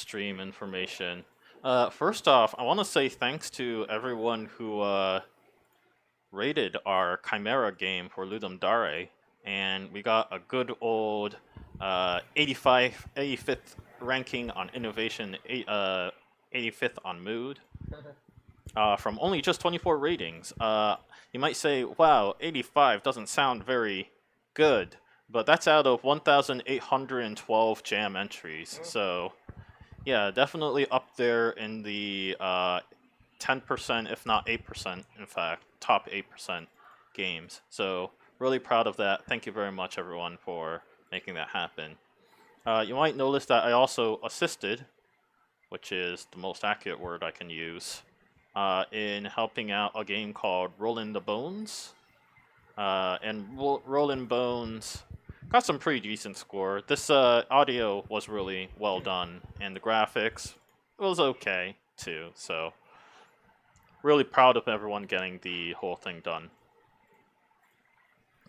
stream information. First off, I want to say thanks to everyone who rated our Chimera game for Ludum Dare, and we got a good old 85th ranking on innovation, 85th on mood, from only just 24 ratings. You might say, wow, 85 doesn't sound very good, but that's out of 1,812 jam entries, so yeah, definitely up there in the 10%, if not 8%, in fact, top 8% games. So really proud of that. Thank you very much, everyone, for making that happen. You might notice that I also assisted, which is the most accurate word I can use, in helping out a game called Rollin' the Bones. And Rollin' Bones got some pretty decent score. This audio was really well done, and the graphics was okay too. So really proud of everyone getting the whole thing done.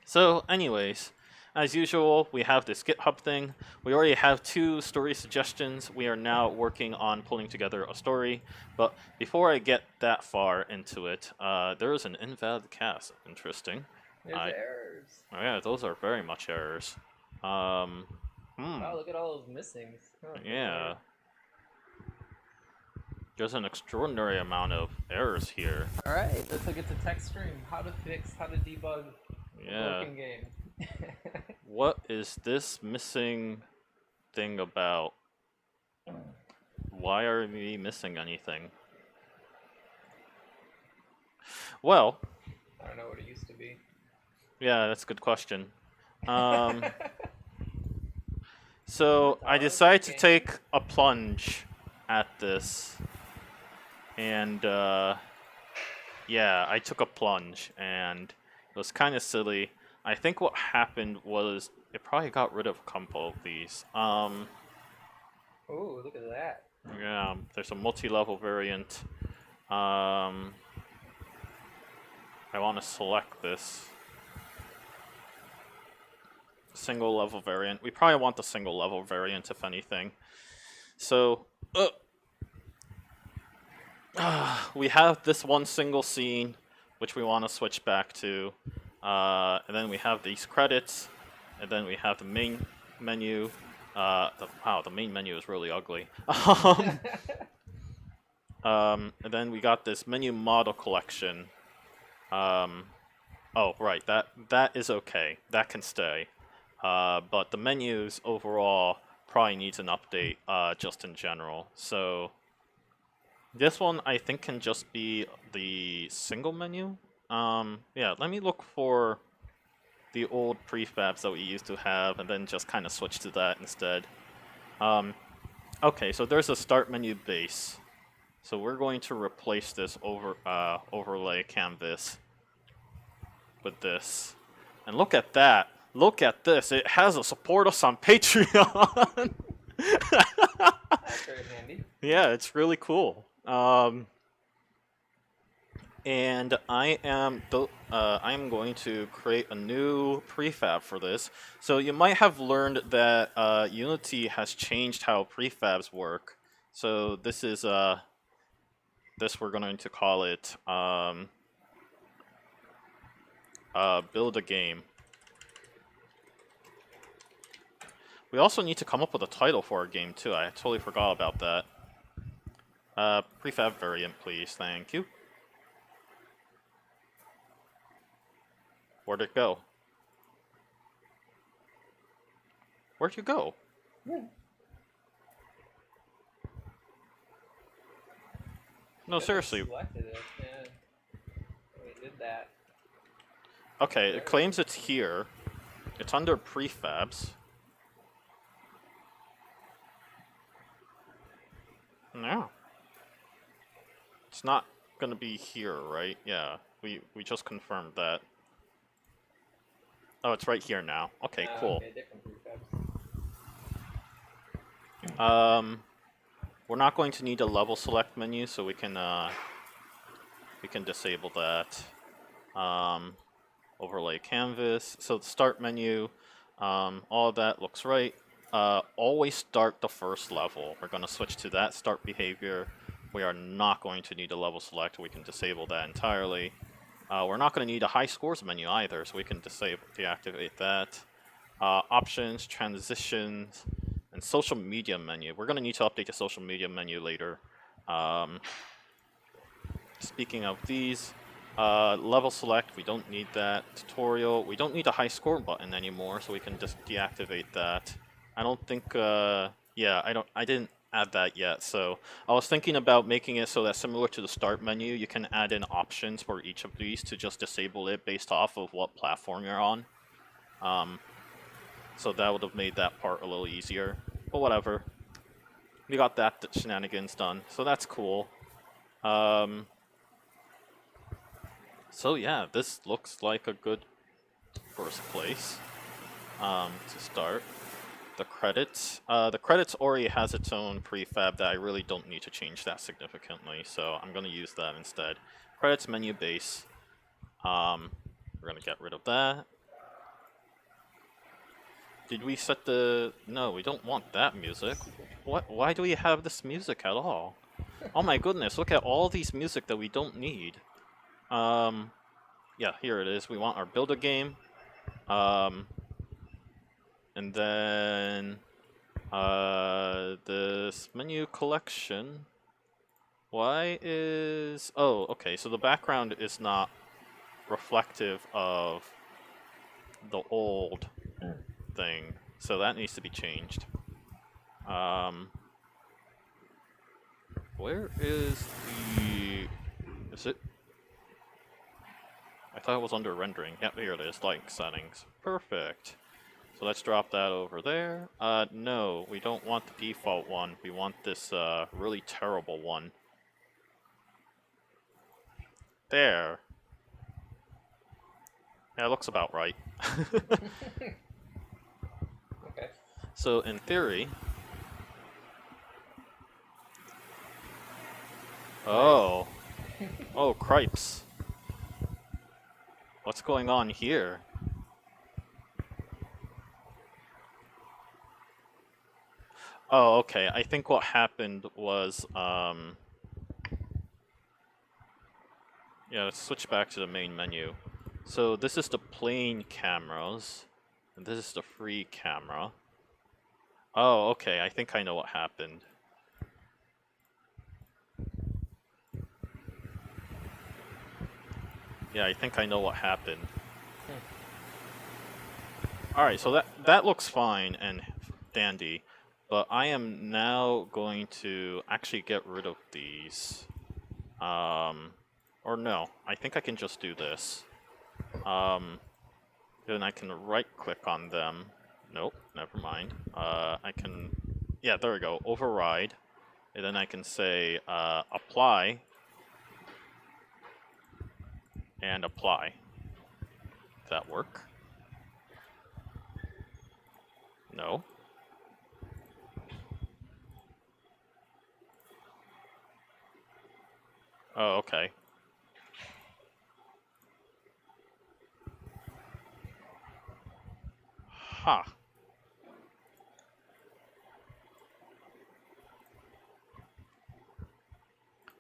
So anyways, as usual, we have this GitHub thing. We already have 2 story suggestions. We are now working on pulling together a story. But before I get that far into it, there is an invalid cast. Interesting. There's errors. Oh yeah, those are very much errors. Wow, look at all those missings. Oh, yeah. There's an extraordinary amount of errors here. Alright, let's look at the text stream. How to debug a broken game. What is this missing thing about? Why are we missing anything? Well, I don't know what it used to be. Yeah, that's a good question. So I decided to take a plunge at this, and yeah, I took a plunge, and it was kind of silly. I think what happened was it probably got rid of a couple of these. Ooh, look at that. Yeah, there's a multi-level variant. I want to select this single level variant. We probably want the single level variant, if anything. So, we have this one single scene, which we want to switch back to. And then we have these credits, and then we have the main menu. Wow, the main menu is really ugly. And then we got this menu model collection. Oh, right, that is okay. That can stay. But the menus overall probably needs an update, just in general. So this one I think can just be the single menu. Yeah, let me look for the old prefabs that we used to have, and then just kind of switch to that instead. Okay, so there's a start menu base. So we're going to replace this overlay canvas with this. And look at that. Look at this. It has a support us on Patreon. That's very handy. Yeah, it's really cool. And I am going to create a new prefab for this. So you might have learned that Unity has changed how prefabs work. So this is this we're going to call it build a game. We also need to come up with a title for our game too. I totally forgot about that. Prefab variant, please. Thank you. Where'd it go? Where'd you go? Yeah. No, seriously. Selected it. Yeah. We did that. Okay, it claims it's here. It's under prefabs. No. It's not gonna be here, right? Yeah, we just confirmed that. Oh, it's right here now. Okay, cool. Okay, different prefabs. We're not going to need a level select menu, so we can disable that. Overlay canvas. So the start menu, all of that looks right. always start the first level. We're going to switch to that start behavior. We are not going to need a level select. We can disable that entirely. We're not going to need a high scores menu either, so we can deactivate that. Options, transitions, and social media menu. We're going to need to update the social media menu later. Speaking of these, level select, we don't need that. Tutorial, we don't need a high score button anymore, so we can just deactivate that. I don't think, yeah, I didn't add that yet, so I was thinking about making it so that similar to the start menu, you can add in options for each of these to just disable it based off of what platform you're on. So that would have made that part a little easier, but whatever. We got that shenanigans done, so that's cool. So yeah, this looks like a good first place to start. The credits already has its own prefab that I really don't need to change that significantly, so I'm going to use that instead. Credits menu base. We're going to get rid of that. Did we set the... No, we don't want that music. What? Why do we have this music at all? Oh my goodness, look at all these music that we don't need. Yeah, here it is. We want our build a game. And then this menu collection. Why is... Oh, okay, so the background is not reflective of the old thing, so that needs to be changed. Where is the... Is it... I thought it was under rendering. Yep, here it is, like settings. Perfect. So let's drop that over there. No, we don't want the default one. We want this really terrible one. There. Yeah, it looks about right. Okay. So in theory... Oh. Oh, cripes. What's going on here? Oh, okay. I think what happened was, yeah, let's switch back to the main menu. So this is the plain cameras, and this is the free camera. Oh, okay. I think I know what happened. Yeah, I think I know what happened. Alright, so that looks fine and dandy, but I am now going to actually get rid of these. Or no, I think I can just do this. Then I can right-click on them. Nope, never mind. I can... Yeah, there we go. Override. And then I can say, apply. And apply. Does that work? No. Oh, okay. Ha.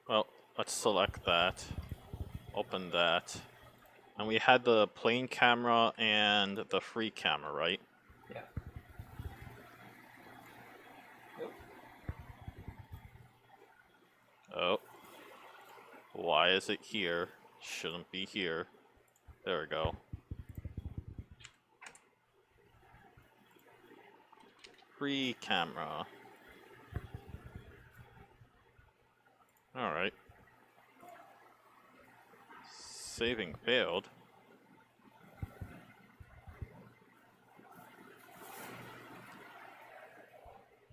Well, let's select that. Open that. And we had the plain camera and the free camera, right? Yeah. Nope. Oh. Why is it here? Shouldn't be here. There we go. Free camera. Alright. Saving failed.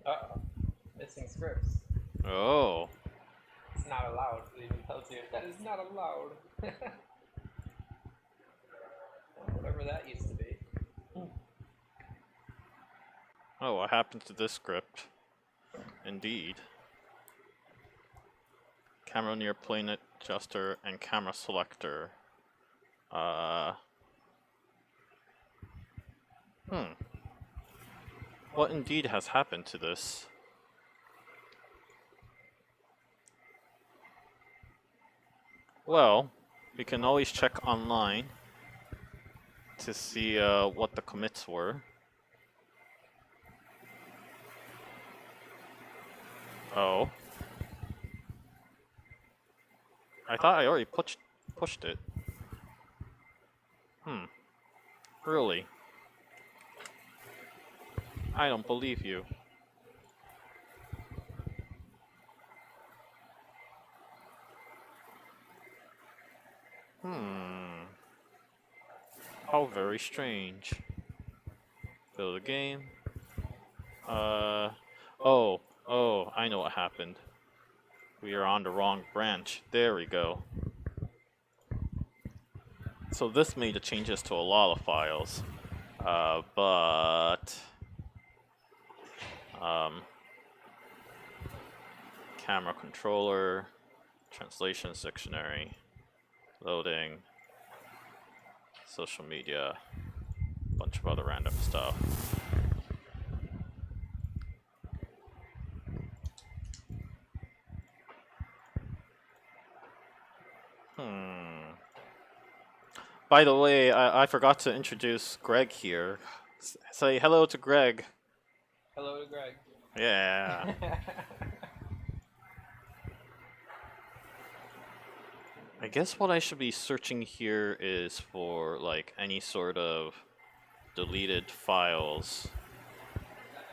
Uh-oh. Missing scripts. Oh. It's not allowed. It even tells you that is not allowed. Whatever that used to be. Oh, what happened to this script? Indeed. Camera near plane adjuster and camera selector. What indeed has happened to this? Well, we can always check online to see what the commits were. Oh. I thought I already pushed it. Really? I don't believe you. How very strange. Build a game. Oh, I know what happened. We are on the wrong branch. There we go. So this made the changes to a lot of files. But camera controller, translation dictionary, loading, social media, a bunch of other random stuff. By the way, I forgot to introduce Greg here. Say hello to Greg. Hello to Greg. Yeah. I guess what I should be searching here is for like any sort of deleted files.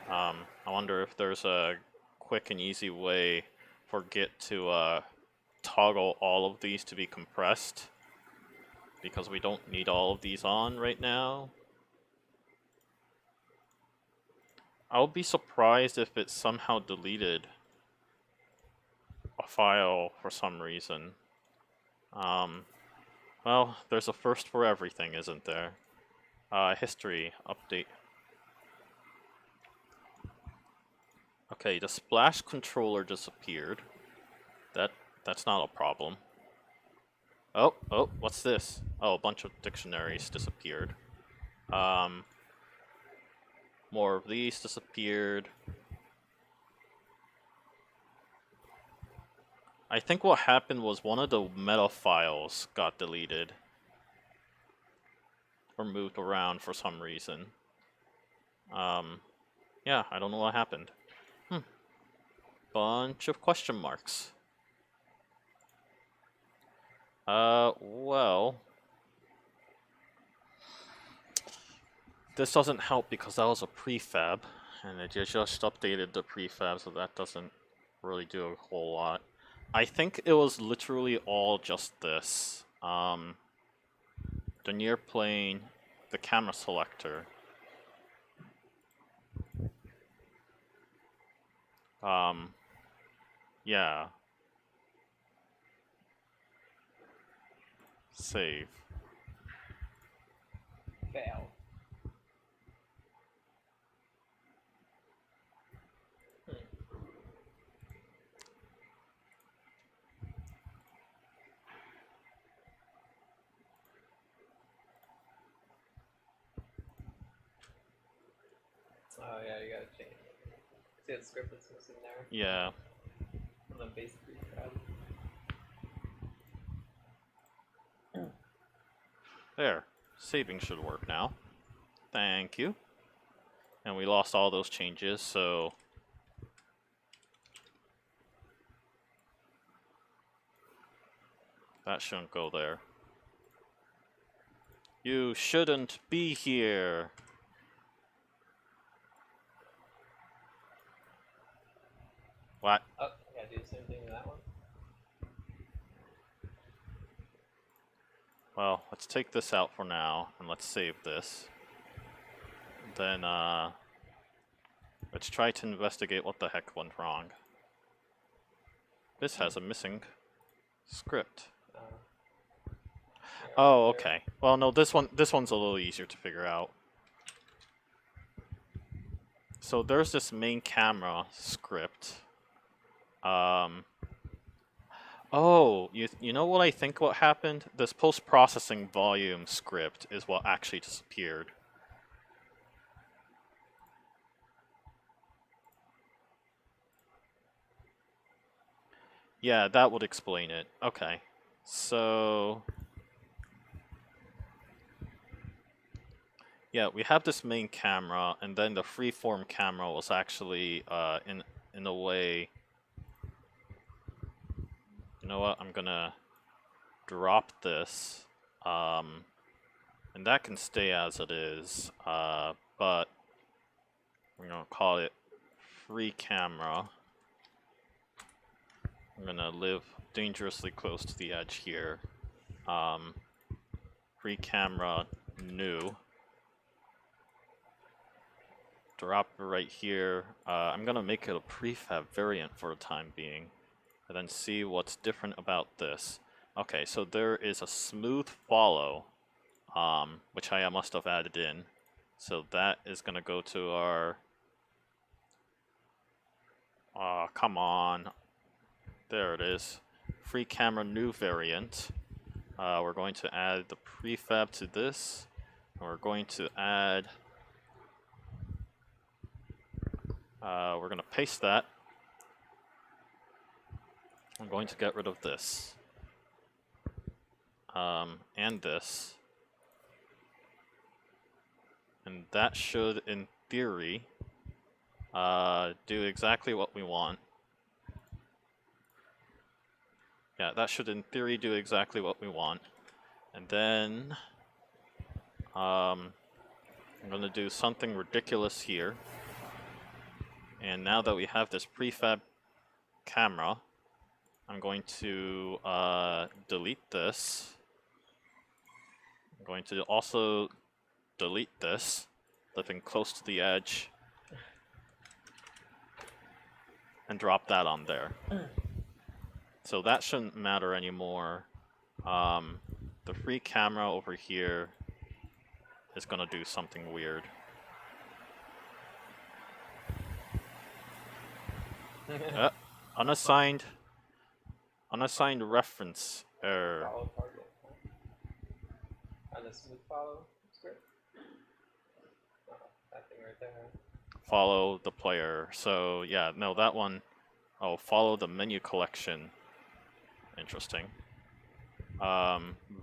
I wonder if there's a quick and easy way for Git to toggle all of these to be compressed, because we don't need all of these on right now. I'll be surprised if it somehow deleted a file for some reason. Well, there's a first for everything, isn't there? History update. Okay, the splash controller disappeared. That's not a problem. Oh, what's this? Oh, a bunch of dictionaries disappeared. More of these disappeared. I think what happened was one of the meta files got deleted or moved around for some reason. Yeah, I don't know what happened. Bunch of question marks. Well, this doesn't help because that was a prefab, and it just updated the prefab, so that doesn't really do a whole lot. I think it was literally all just this. The near plane, the camera selector. Yeah. Save. Fail. Oh yeah, you gotta change. See that script that's missing there? Yeah. On the base prefab. There. Saving should work now. Thank you. And we lost all those changes, so that shouldn't go there. You shouldn't be here. What? Oh, yeah, do the same thing with that one. Well, let's take this out for now, and let's save this. Then, let's try to investigate what the heck went wrong. This has a missing script. Oh, okay. Well, no, this one's a little easier to figure out. So there's this main camera script. Oh, you know what I think what happened? This post-processing volume script is what actually disappeared. Yeah, that would explain it. Okay. So yeah, we have this main camera, and then the freeform camera was actually in a way. You know what? I'm gonna drop this, and that can stay as it is. But we're gonna call it free camera. I'm gonna live dangerously close to the edge here. Free camera new. Drop it right here. I'm gonna make it a prefab variant for the time being, and then see what's different about this. Okay, so there is a smooth follow, which I must have added in. So that is gonna go to our. Come on. There it is. Free camera new variant. We're going to add the prefab to this. And we're going to add. We're going to paste that. I'm going to get rid of this. And this. And that should, in theory, do exactly what we want. Yeah, that should, in theory, do exactly what we want. And then, I'm going to do something ridiculous here. And now that we have this prefab camera, I'm going to delete this. I'm going to also delete this, living close to the edge, and drop that on there. So that shouldn't matter anymore. The free camera over here is going to do something weird. Unassigned reference error. Follow target. And a smooth follow script. That thing right there. Follow the player. So yeah, no, that one. Oh, follow the menu collection. Interesting.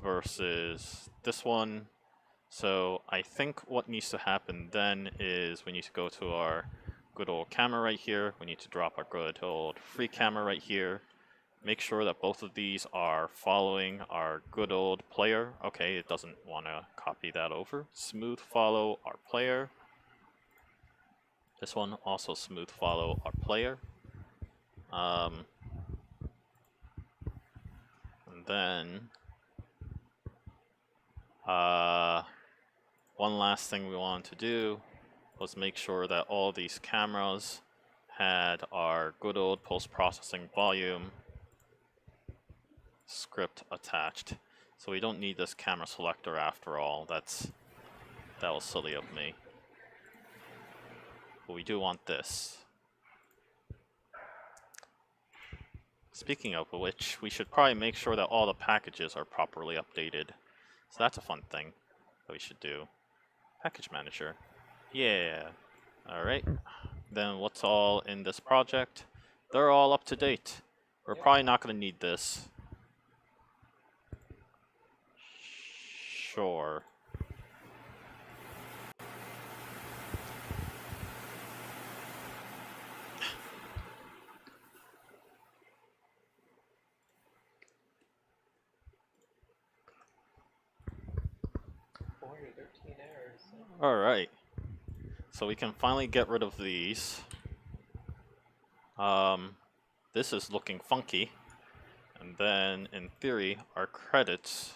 Versus this one. So I think what needs to happen then is we need to go to our good old camera right here. We need to drop our good old free camera right here. Make sure that both of these are following our good old player. Okay, it doesn't want to copy that over. Smooth follow our player. This one also smooth follow our player. And then one last thing we wanted to do was make sure that all these cameras had our good old post-processing volume script attached. So we don't need this camera selector after all. That was silly of me. But we do want this. Speaking of which, we should probably make sure that all the packages are properly updated. So that's a fun thing that we should do. Package manager. Yeah. Alright. Then what's all in this project? They're all up to date. We're probably not going to need this. Sure. Alright. So we can finally get rid of these. This is looking funky. And then, in theory, our credits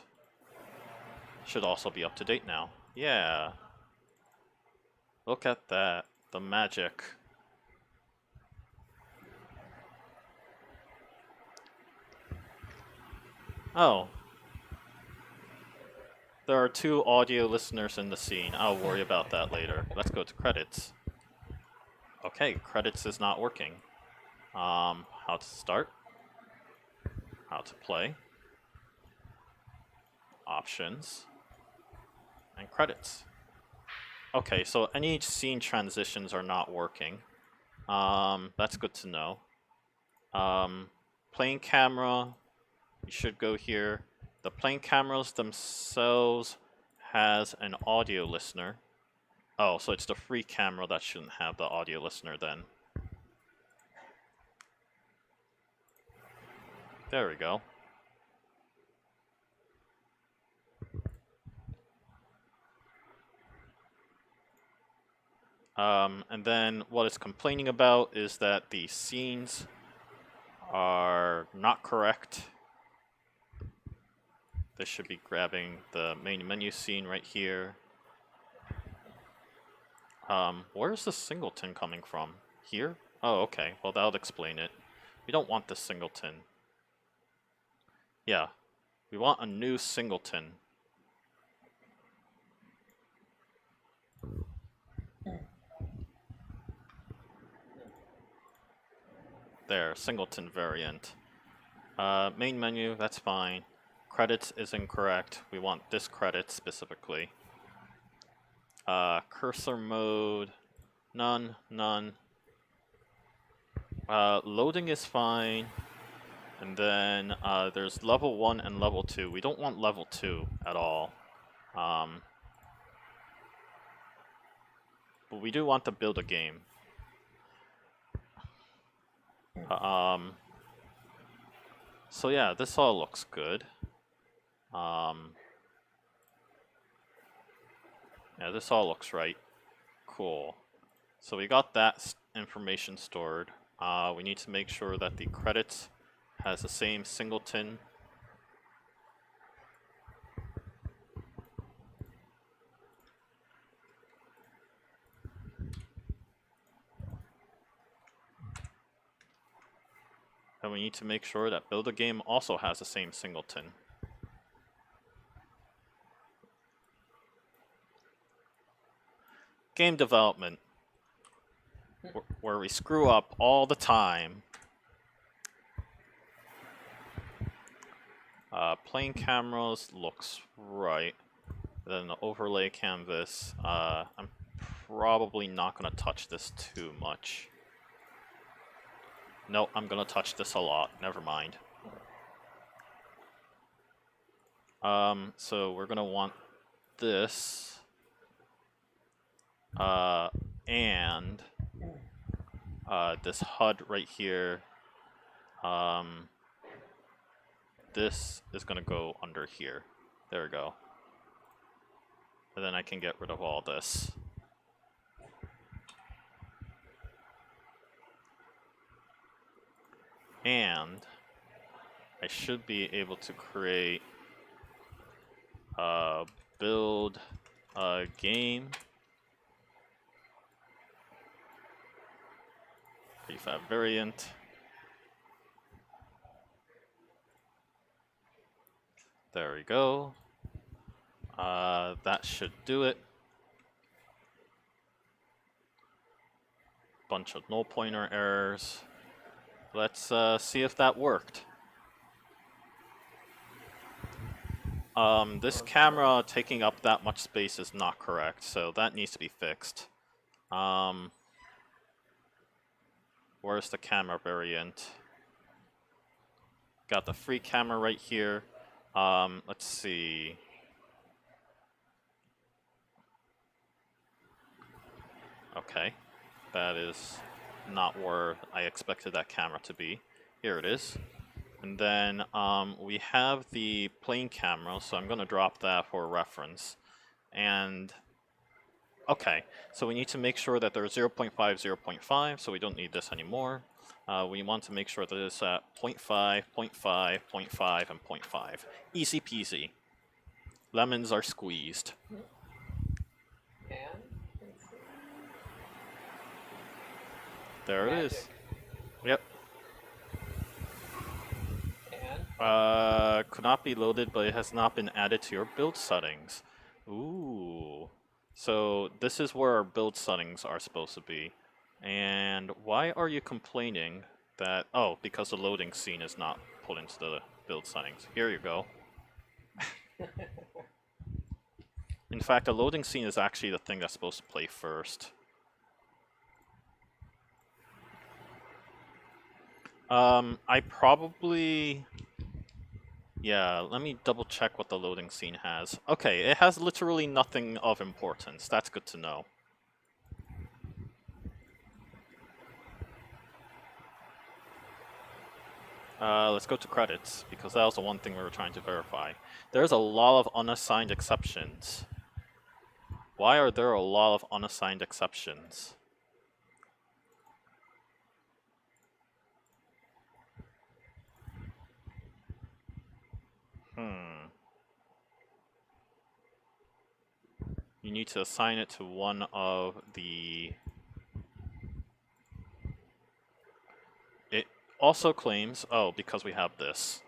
should also be up to date now. Yeah. Look at that. The magic. Oh. There are 2 audio listeners in the scene. I'll worry about that later. Let's go to credits. Okay, credits is not working. How to start. How to play. Options. And credits. Okay, so any scene transitions are not working. That's good to know. plane camera, you should go here. The plane cameras themselves has an audio listener. Oh, so it's the free camera that shouldn't have the audio listener then. There we go. And then what it's complaining about is that the scenes are not correct. This should be grabbing the main menu scene right here. Where's the singleton coming from? Here? Oh, okay. Well, that'll explain it. We don't want this singleton. Yeah. We want a new singleton. There, singleton variant. Main menu, that's fine. Credits is incorrect. We want this credit specifically. Cursor mode, none, none. Loading is fine. And then there's level 1 and level 2. We don't want level 2 at all. But we do want to build a game. So yeah, this all looks good. Yeah, this all looks right. Cool. So we got that information stored. We need to make sure that the credits has the same singleton. And we need to make sure that Build a Game also has the same singleton. Game development, where we screw up all the time. Plane cameras looks right. Then the overlay canvas, I'm probably not going to touch this too much. No, I'm going to touch this a lot. Never mind. So we're going to want this. And this HUD right here. This is going to go under here. There we go. And then I can get rid of all this. And I should be able to create build a game. Prefab variant. There we go. That should do it. Bunch of null pointer errors. Let's see if that worked. This camera taking up that much space is not correct, so that needs to be fixed. Where's the camera variant? Got the free camera right here. Let's see. Okay, that is not where I expected that camera to be. Here it is. And then we have the plane camera, so I'm going to drop that for reference. And okay, so we need to make sure that there's 0.5, 0.5, so we don't need this anymore. We want to make sure that it's at 0.5, 0.5, 0.5, and 0.5. Easy peasy. Lemons are squeezed. There it is. Yep. Could not be loaded, but it has not been added to your build settings. Ooh. So this is where our build settings are supposed to be. And why are you complaining that... Oh, because the loading scene is not put into the build settings. Here you go. In fact, the loading scene is actually the thing that's supposed to play first. I probably... Yeah, let me double check what the loading scene has. Okay, it has literally nothing of importance. That's good to know. Let's go to credits, because that was the one thing we were trying to verify. There's a lot of unassigned exceptions. Why are there a lot of unassigned exceptions? You need to assign it to one of the... It also claims... Oh, because we have this.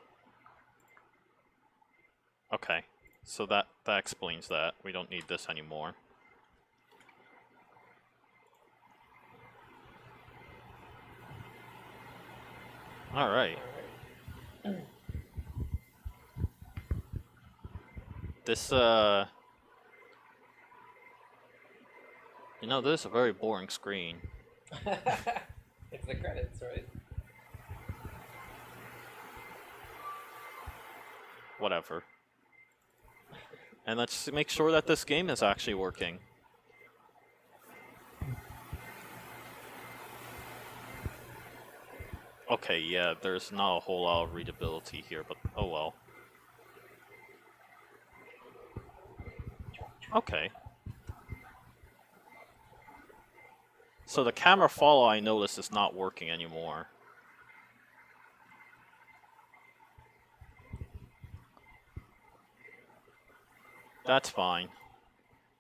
Okay, so that explains that. We don't need this anymore. Alright. This, you know, this is a very boring screen. It's the credits, right? Whatever. And let's make sure that this game is actually working. Okay, yeah, there's not a whole lot of readability here, but oh well. Okay. So the camera follow, I noticed, is not working anymore. That's fine.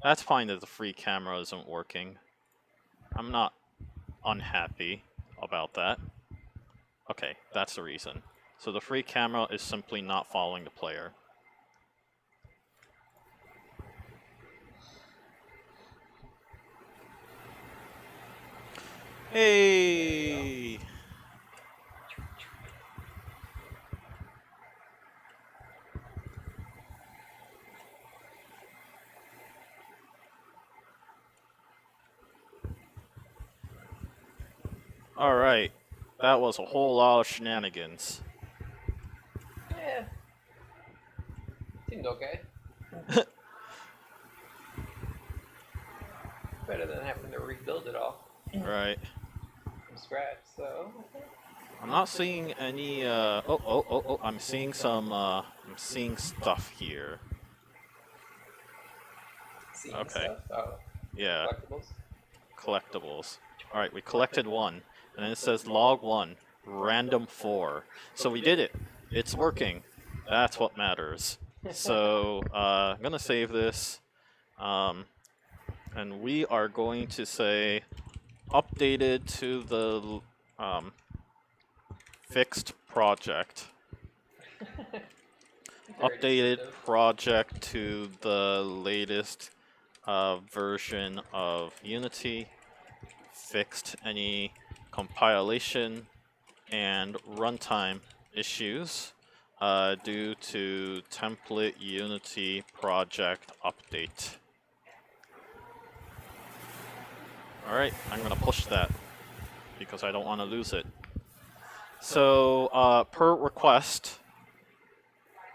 That's fine that the free camera isn't working. I'm not unhappy about that. Okay, that's the reason. So the free camera is simply not following the player. Hey! Alright, that was a whole lot of shenanigans. Yeah. Seemed okay. Better than having to rebuild it all Right. from scratch, so... I'm not seeing any, I'm seeing some, I'm seeing stuff here. Seeing Okay. stuff? Oh. Yeah. Collectibles? Collectibles. Alright, we collected one. And then it says log 1, random 4. So we did it. It's working. That's what matters. So, I'm gonna save this. And we are going to say updated to the fixed project. Updated project to the latest version of Unity. Fixed any compilation and runtime issues due to template Unity project update. Alright, I'm gonna push that because I don't want to lose it. So, per request,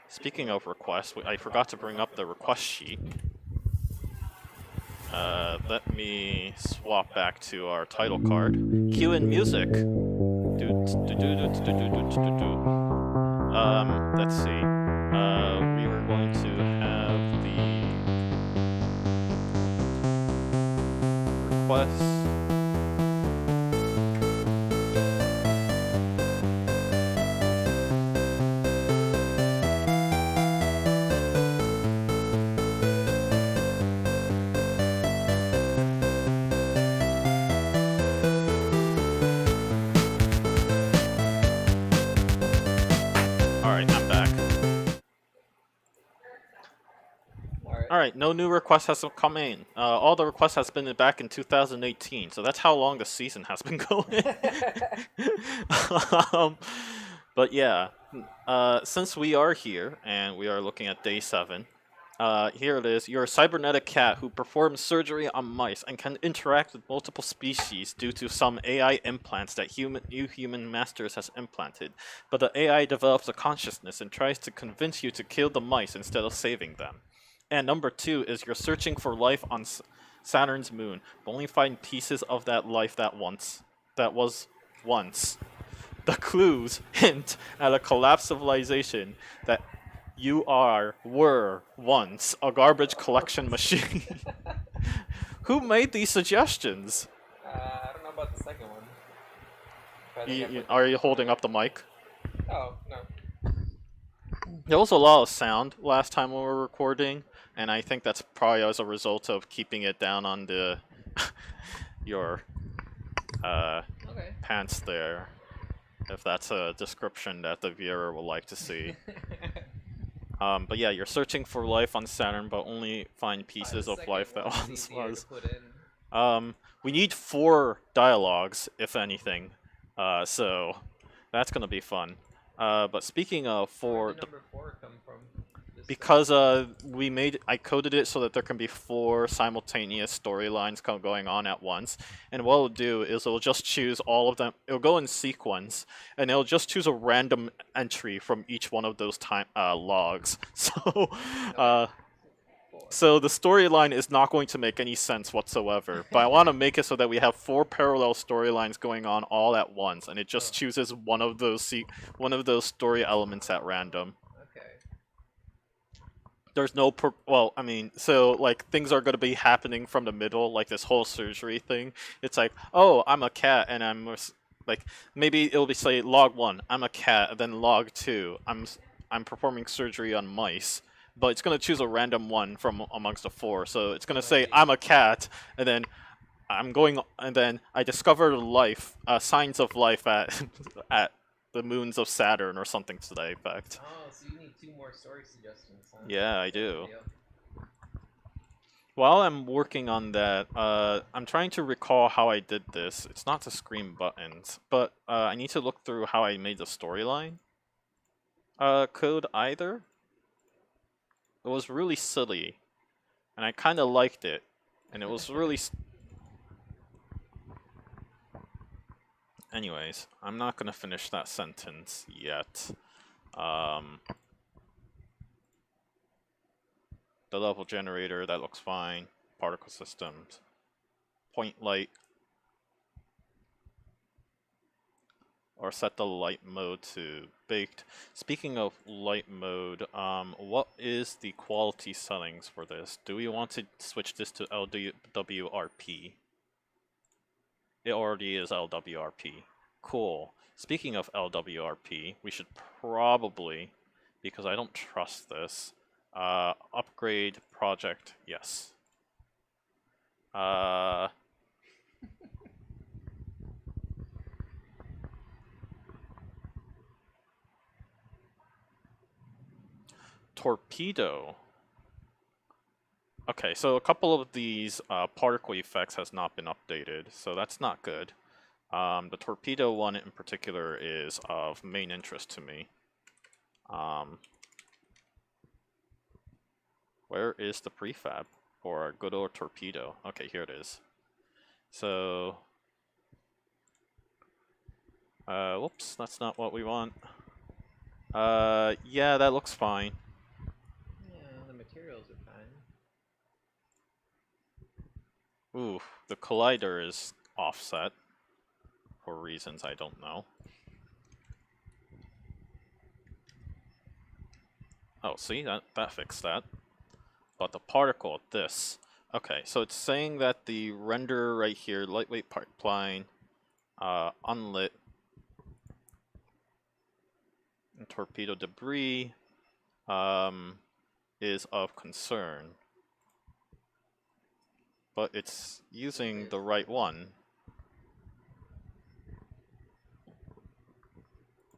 speaking of requests, I forgot to bring up the request sheet. Let me swap back to our title card. Cue in music. Let's see. We were going to have the request. Alright, no new requests has come in. All the requests has been back in 2018, so that's how long the season has been going. But yeah, since we are here and we are looking at day 7, Here it is. You're a cybernetic cat who performs surgery on mice and can interact with multiple species due to some AI implants that you human masters has implanted. But the AI develops a consciousness and tries to convince you to kill the mice instead of saving them. And number 2 is you're searching for life on Saturn's moon, but only find pieces of that life that was once. The clues hint at a collapsed civilization that were once a garbage collection machine. Who made these suggestions? I don't know about the second one. But I think I put Are the you first one holding in. up the mic? Oh, no. There was a lot of sound last time we were recording, and I think that's probably as a result of keeping it down on the your Okay. pants there. If that's a description that the viewer would like to see. But yeah, you're searching for life on Saturn, but only find pieces The of second life that one once easier was. to put in. We need 4 dialogues, if anything. So that's gonna be fun. But speaking of Where 4, did number 4 come from? Just because I coded it so that there can be 4 simultaneous storylines going on at once, and what it'll do is it'll just choose all of them. It'll go in sequence, and it'll just choose a random entry from each one of those time logs. So, four. so the storyline is not going to make any sense whatsoever. But I want to make it so that we have 4 parallel storylines going on all at once, and it just chooses one of those story elements at random. Okay. There's no well, I mean, so like things are going to be happening from the middle, like this whole surgery thing. It's like, oh, I'm a cat, and like maybe it'll be say log 1, I'm a cat, and then log 2, I'm performing surgery on mice. But it's going to choose a random one from amongst the 4. So it's going to say I'm a cat, and then and then I discovered life, signs of life at at the moons of Saturn or something to that effect. Oh, so you need 2 more story suggestions, huh? Yeah, I That's a good do. deal. While I'm working on that, I'm trying to recall how I did this. It's not to scream buttons, but I need to look through how I made the storyline code either. It was really silly, and I kind of liked it, and it was really. Anyways, I'm not gonna finish that sentence yet. The level generator, that looks fine. Particle systems. Point light. Or set the light mode to baked. Speaking of light mode, what is the quality settings for this? Do we want to switch this to LWRP? It already is LWRP. Cool. Speaking of LWRP, we should probably, because I don't trust this, upgrade project, yes. Torpedo. Okay, so a couple of these particle effects has not been updated, so that's not good. The torpedo one in particular is of main interest to me. Where is the prefab for a good old torpedo? Okay, here it is. So, whoops, that's not what we want. Yeah, that looks fine. Yeah, the materials are fine. Ooh, the collider is offset for reasons I don't know. Oh, see, that fixed that. But the particle, this. Okay, so it's saying that the render right here, lightweight pipeline, unlit, and torpedo debris, is of concern. But it's using the right one.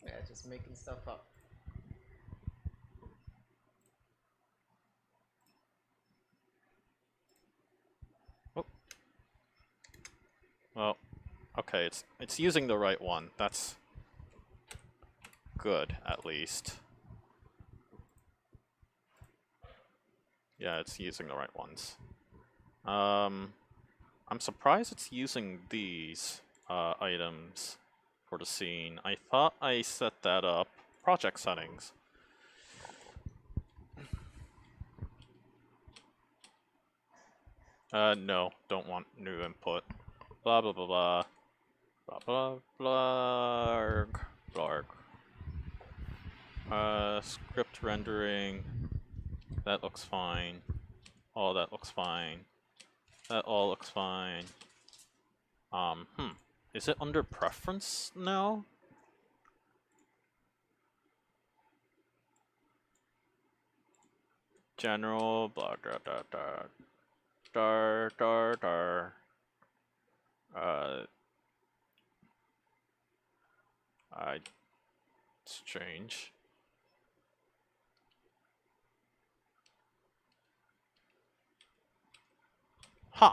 Yeah, just making stuff up. Oh. Well, okay, it's using the right one. That's good, at least. Yeah, it's using the right ones. I'm surprised it's using these items for the scene. I thought I set that up. Project settings. No, don't want new input. Blah blah blah blah. Blah blah blarg. Blarg. Script rendering. That looks fine. All that looks fine. That all looks fine. Is it under preference now? General, blah, blah, blah, blah. Dar, dar, dar. Strange. Huh.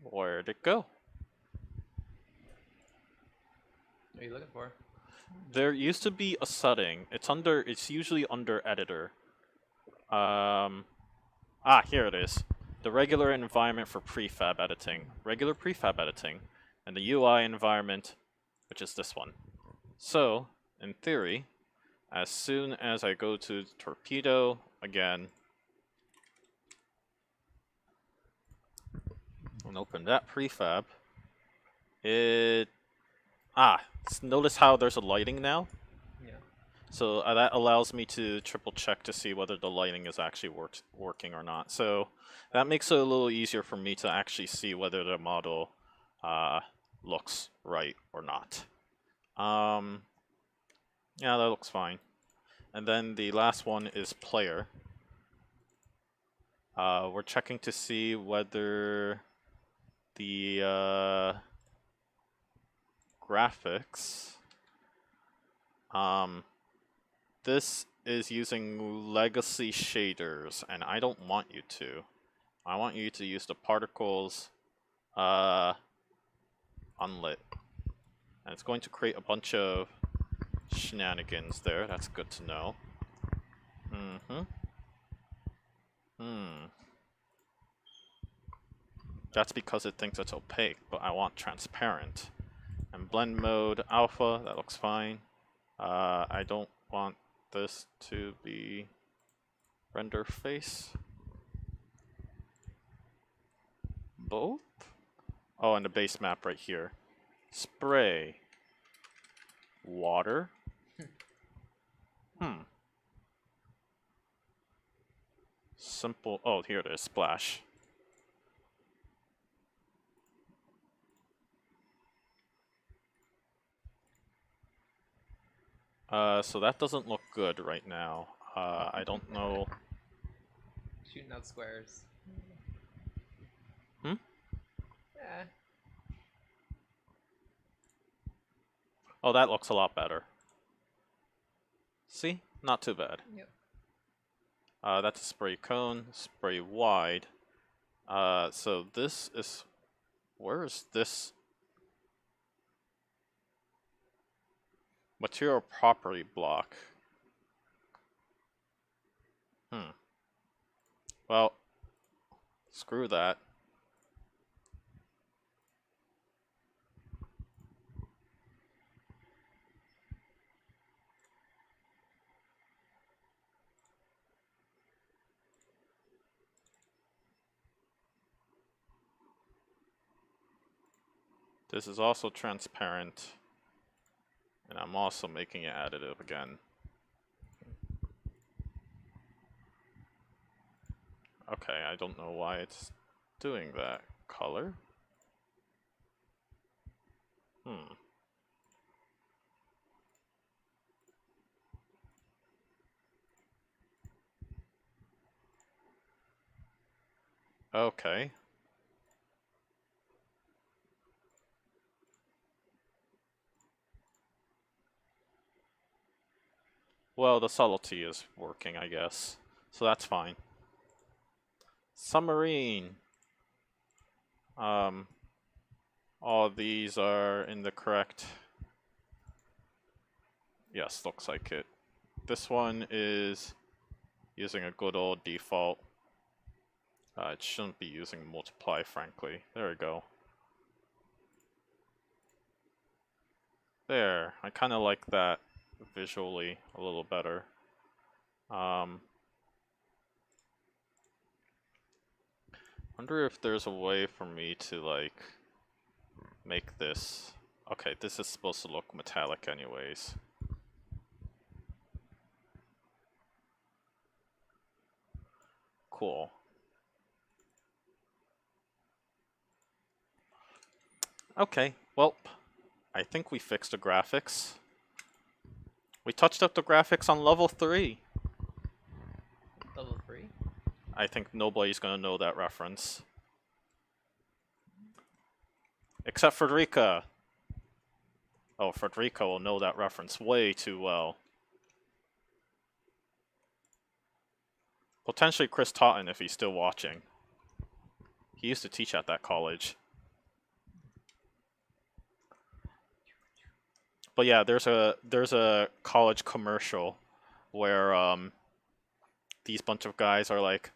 Where'd it go? What are you looking for? There used to be a setting. It's usually under editor. Here it is. The regular environment for prefab editing. Regular prefab editing. And the UI environment, which is this one. So, in theory, as soon as I go to Torpedo again, and open that prefab, notice how there's a lighting now? Yeah. So that allows me to triple check to see whether the lighting is actually working or not. So that makes it a little easier for me to actually see whether the model looks right or not. Yeah, that looks fine. And then the last one is player. We're checking to see whether the graphics. This is using legacy shaders, and I don't want you to. I want you to use the particles unlit. And it's going to create a bunch of shenanigans there. That's good to know. That's because it thinks it's opaque, but I want transparent. And blend mode alpha, that looks fine. I don't want this to be render face. Both? Oh, and the base map right here. Spray. Water. Simple. Oh, here it is. Splash. So that doesn't look good right now. I don't know. Shooting out squares. Hmm? Yeah. Oh, that looks a lot better. See? Not too bad. Yep. That's a spray cone, spray wide. So this is... Where is this? Material property block. Well, screw that. This is also transparent. And I'm also making it additive again. Okay, I don't know why it's doing that. Color? Okay. Well, the subtlety is working, I guess. So that's fine. Submarine. All these are in the correct... Yes, looks like it. This one is using a good old default. It shouldn't be using multiply, frankly. There we go. There, I kind of like that visually a little better. Wonder if there's a way for me to like make this. Okay, this is supposed to look metallic anyways. Cool. Okay, well, I think we fixed the graphics. We touched up the graphics on level 3. Level 3? I think nobody's gonna know that reference. Except Frederica. Oh, Frederica will know that reference way too well. Potentially Chris Totten if he's still watching. He used to teach at that college. But yeah, there's a college commercial where these bunch of guys are like,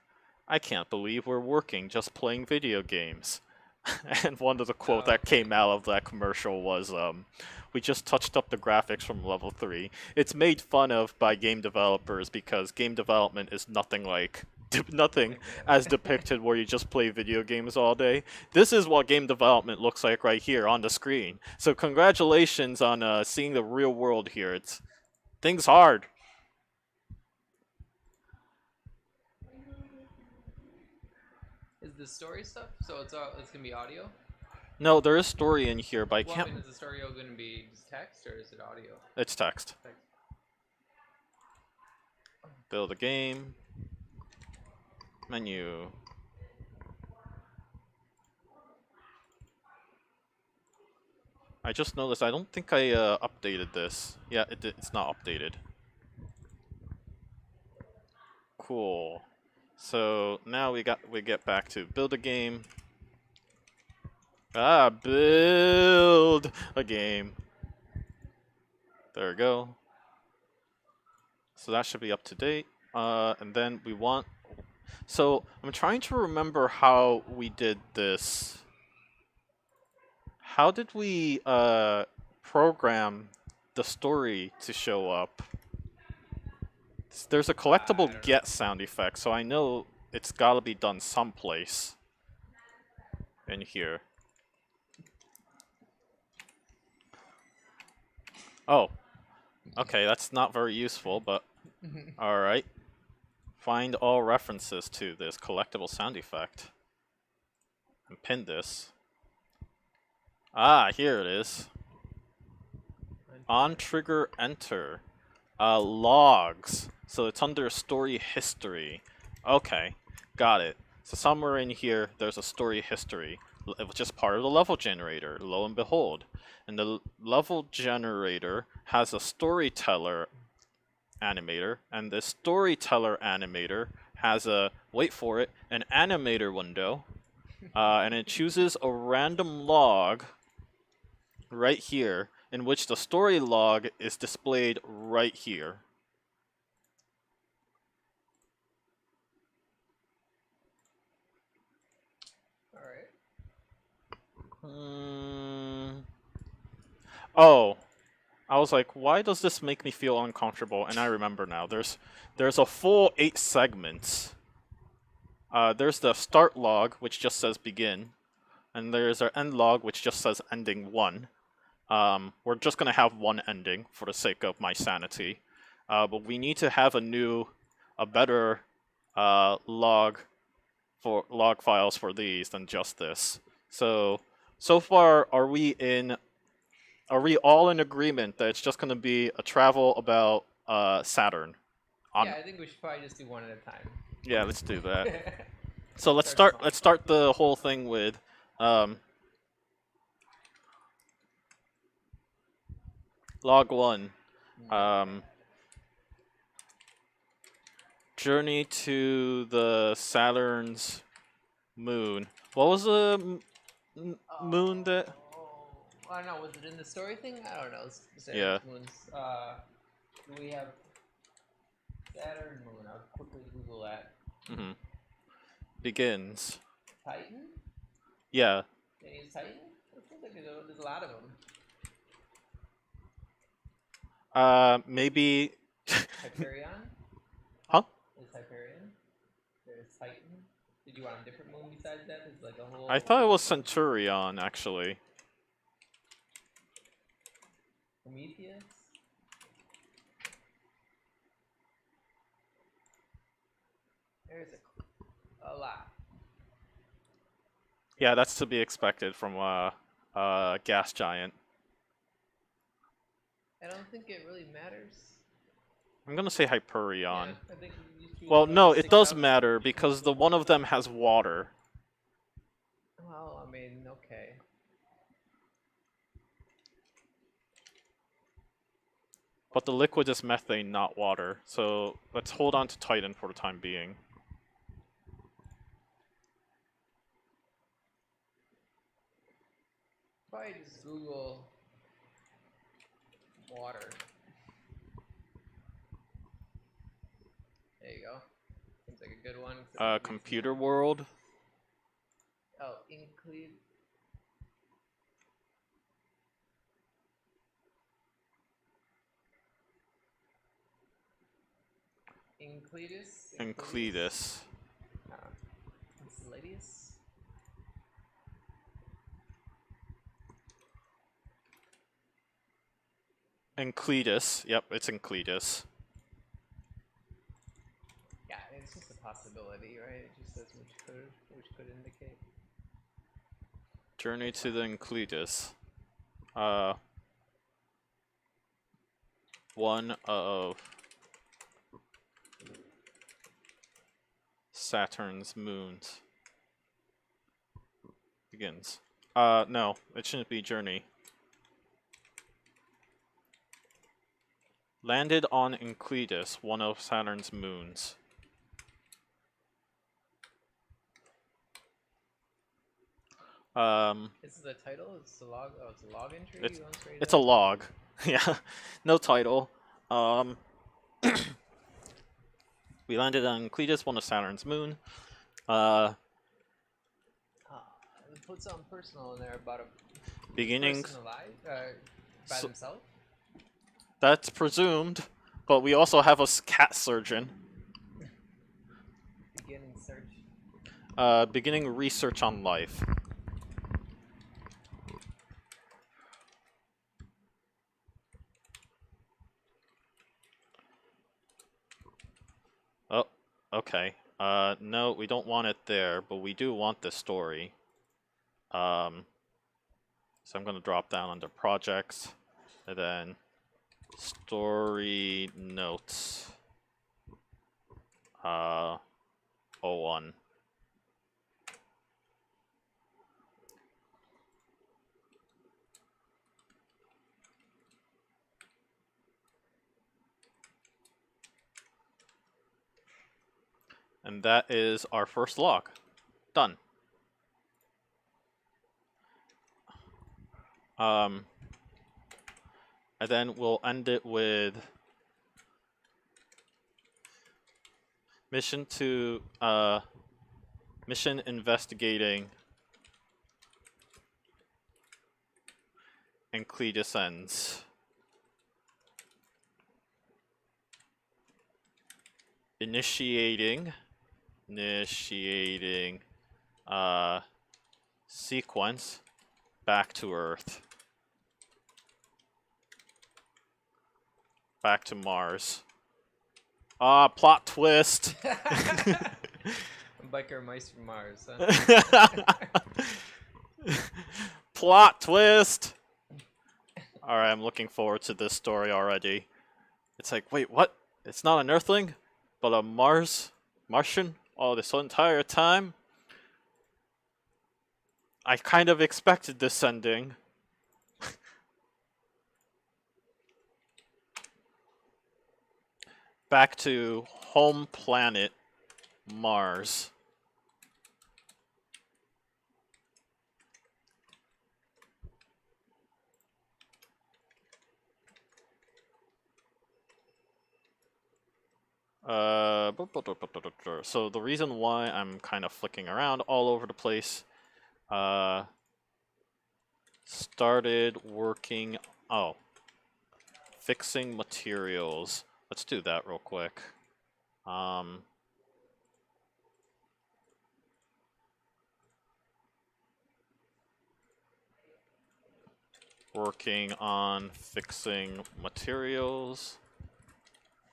I can't believe we're working just playing video games. And one of the quote that came out of that commercial was, we just touched up the graphics from level 3. It's made fun of by game developers because game development is nothing like nothing as depicted where you just play video games all day. This is what game development looks like right here on the screen. So congratulations on seeing the real world here. It's things hard. Is the story stuff? So it's gonna be audio? No, there is story in here, but I Well, can't. I mean, is the story gonna be just text or is it audio? It's text. Text. Build a game. Menu. I just noticed I don't think I updated this. Yeah, it's not updated. Cool. So now we get back to build a game. Build a game. There we go. So that should be up to date. And then we want. So I'm trying to remember how we did this. How did we program the story to show up? There's a collectible get sound effect, so I know it's gotta be done someplace in here. Oh, okay, that's not very useful, but alright. Find all references to this collectible sound effect. And pin this. Ah, here it is. On trigger enter. Logs. So it's under story history. Okay, got it. So somewhere in here, there's a story history, which is part of the level generator, lo and behold. And the level generator has a storyteller animator, and the storyteller animator has a, wait for it, an animator window, and it chooses a random log right here, in which the story log is displayed right here. Oh, I was like, why does this make me feel uncomfortable? And I remember now. There's a full 8 segments. There's the start log, which just says begin, and there's our end log, which just says ending 1. We're just gonna have one ending for the sake of my sanity, but we need to have a better log files for these than just this. So far, are we all in agreement that it's just gonna be a travel about Saturn? Yeah, I think we should probably just do one at a time. Yeah, let's do that. So let's start the whole thing with log 1. Journey to the Saturn's moon. What was the moon that? I don't know. Was it in the story thing? I don't know. Yeah. Moons. We have Saturn moon. I'll quickly Google that. Mm-hmm. Begins. Titan? Yeah. Can you use Titan? It seems like there's a lot of them. Maybe. Hyperion? Huh? Is Hyperion? There's Titan. Did you want a different moon besides that? There's like a whole. I thought it was Centurion, actually. Prometheus? There's a lot. Yeah, that's to be expected from a gas giant. I don't think it really matters. I'm gonna say Hyperion. Yeah, I think you choose Well, one of no, the it six does out. matter because the one of them has water. Well, I mean, okay. But the liquid is methane, not water. So let's hold on to Titan for the time being. Probably just Google water. There you go. Seems like a good one. Computer world. Oh, include. Incledus? Encletus. Enceladus? Encletus. Yep, it's Encletus. Yeah, it's just a possibility, right? It just says which could indicate. Journey to the Encletus. One of Saturn's moons. Begins. No, it shouldn't be journey. Landed on Encletus, one of Saturn's moons. This is the title? It's a log. Oh, it's a log entry? It's a log. Yeah, no title. We landed on Cletus, one of Saturn's moon. It puts something personal in there about a Beginning. person alive by themselves. That's presumed, but we also have a cat surgeon. Beginning search. Beginning research on life. Oh, okay. No, we don't want it there, but we do want this story. So I'm gonna drop down under projects, and then story notes. 01. And that is our first log. Done. And then we'll end it with mission investigating Encletus ends. Initiating sequence back to Earth. Back to Mars. Plot twist. Biker mice from Mars. Huh? Plot twist. All right, I'm looking forward to this story already. It's like, wait, what? It's not an Earthling, but a Martian all this entire time? I kind of expected this ending. Back to home planet, Mars. So the reason why I'm kind of flicking around all over the place, started working. Oh, fixing materials. Let's do that real quick. Working on fixing materials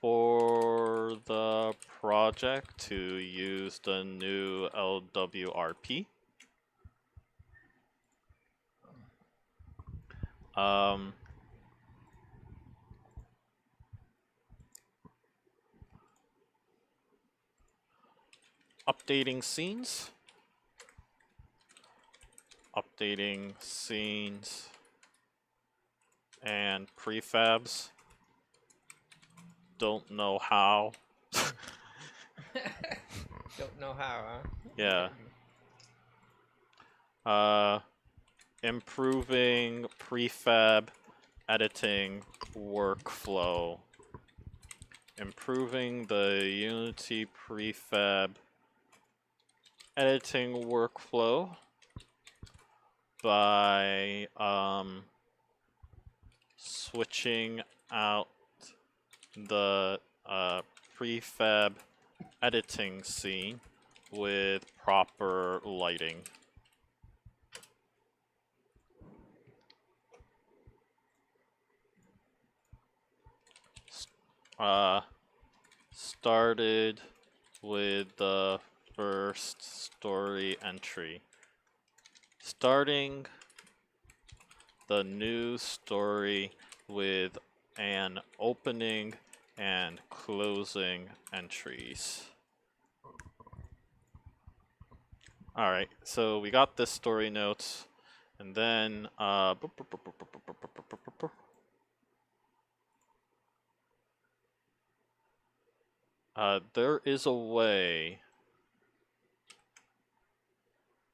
for the project to use the new LWRP. Updating scenes. Updating scenes and prefabs. Don't know how. Don't know how, huh? Yeah. Improving prefab editing workflow. Improving the Unity prefab editing workflow by switching out the prefab editing scene with proper lighting. Started with the first story entry. Starting the new story with an opening and closing entries. Alright, so we got this story notes, and then there is a way.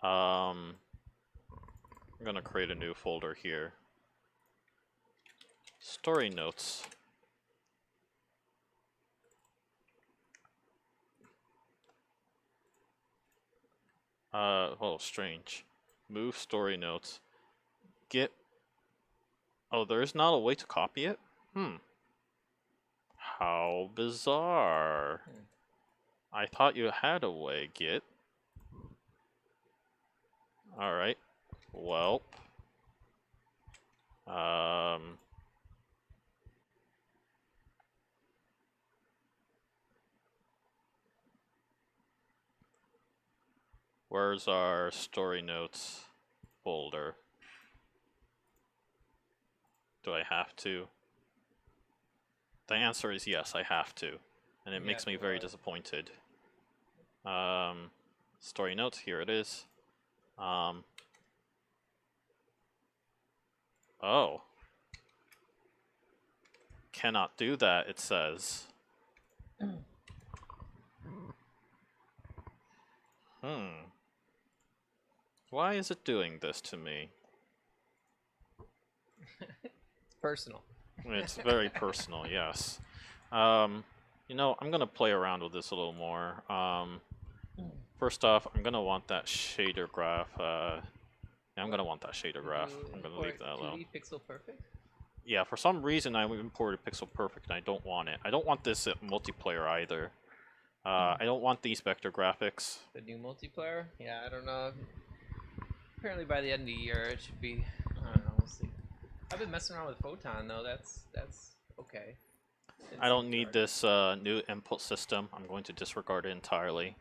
I'm gonna create a new folder here. Story notes. Oh, strange. Move story notes. Get. Oh, there's not a way to copy it? How bizarre. I thought you had a way, Git. Alright. Well. Where's our story notes folder? Do I have to? The answer is yes, I have to. And it makes me very disappointed. Story notes, here it is. Oh. Cannot do that, it says. Why is it doing this to me? It's personal. It's very personal, yes. You know, I'm gonna play around with this a little more. First off, I'm gonna want that shader graph. Yeah, I'm gonna want that shader graph. I'm gonna leave that alone. 2D Pixel Perfect? Yeah, for some reason I imported Pixel Perfect and I don't want it. I don't want this multiplayer either. I don't want these vector graphics. The new multiplayer? Yeah, I don't know. Apparently by the end of the year it should be. I don't know. We'll see. I've been messing around with Photon though. That's okay. I don't need this new input system. I'm going to disregard it entirely.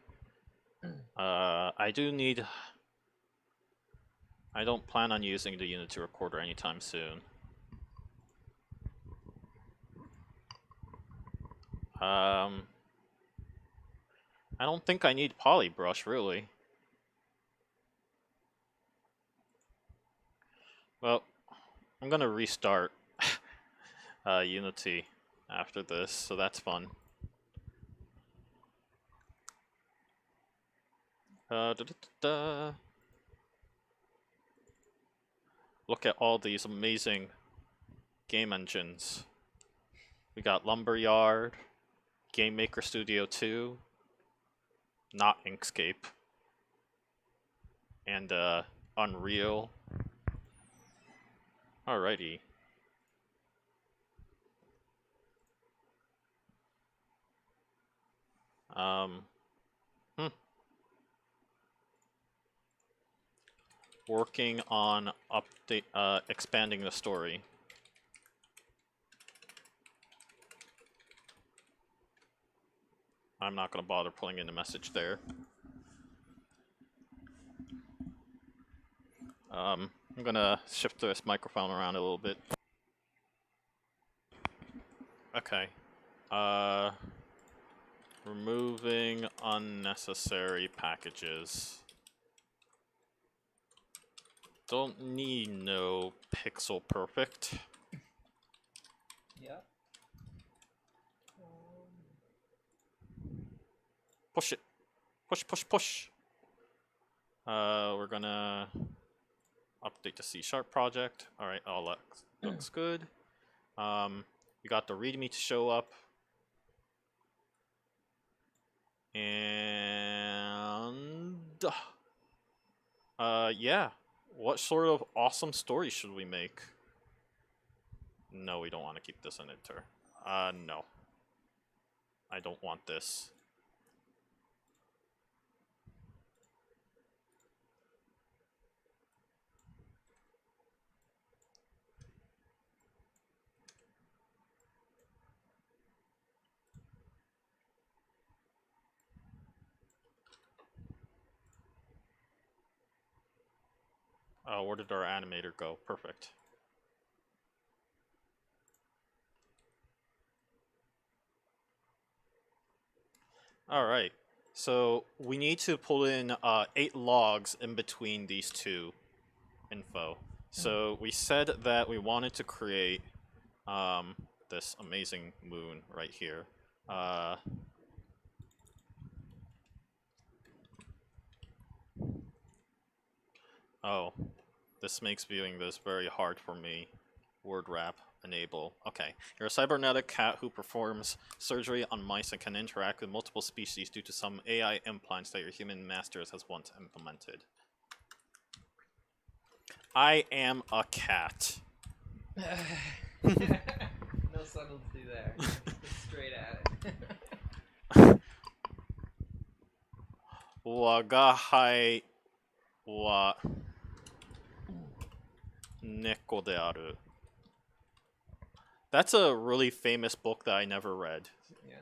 I do need. I don't plan on using the Unity recorder anytime soon. I don't think I need Polybrush, really. Well, I'm gonna restart Unity after this, so that's fun. Look at all these amazing game engines. We got Lumberyard. Game Maker Studio 2, not Inkscape, and Unreal. Alrighty. Hmm. Working on expanding the story. I'm not gonna bother pulling in a message there. I'm gonna shift this microphone around a little bit. Okay. Removing unnecessary packages. Don't need no pixel perfect. Yep. Push it. Push, push, push. We're gonna update the C# project. Alright, all looks good. We got the README to show up. And yeah. What sort of awesome story should we make? No, we don't want to keep this in inter. No. I don't want this. Where did our animator go? Perfect. Alright. So we need to pull in 8 logs in between these two info. So we said that we wanted to create this amazing moon right here. Oh, this makes viewing this very hard for me. Word wrap, enable. Okay. You're a cybernetic cat who performs surgery on mice and can interact with multiple species due to some AI implants that your human masters has once implemented. I am a cat. No subtlety there. Just straight at it. 我が輩は猫である. That's a really famous book that I never read. Yeah.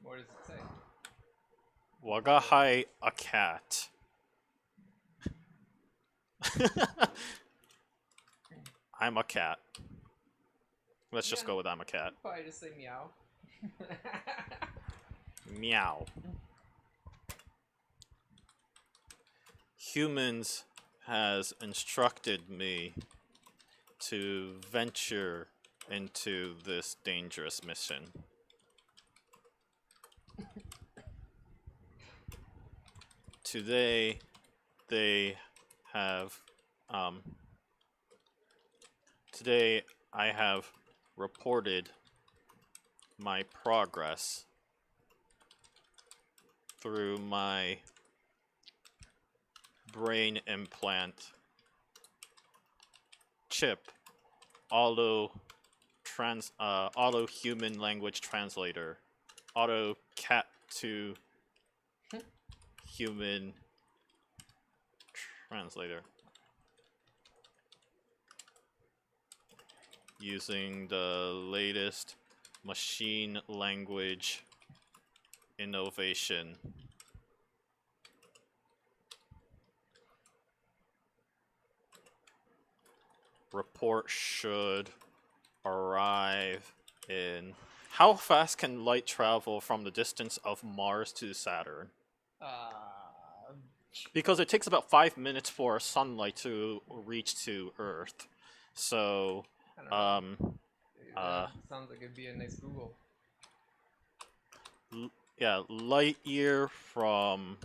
What does it say? 我が輩 a cat. I'm a cat. Let's just go with I'm a cat. Probably just say meow. Meow. Humans has instructed me to venture into this dangerous mission. Today, they have, today I have reported my progress through my brain implant chip, auto human language translator, auto cat to human translator, using the latest machine language innovation. Report should arrive in... How fast can light travel from the distance of Mars to Saturn? Because it takes about 5 minutes for sunlight to reach to Earth. So, sounds like it'd be a nice Google. Yeah, light year from...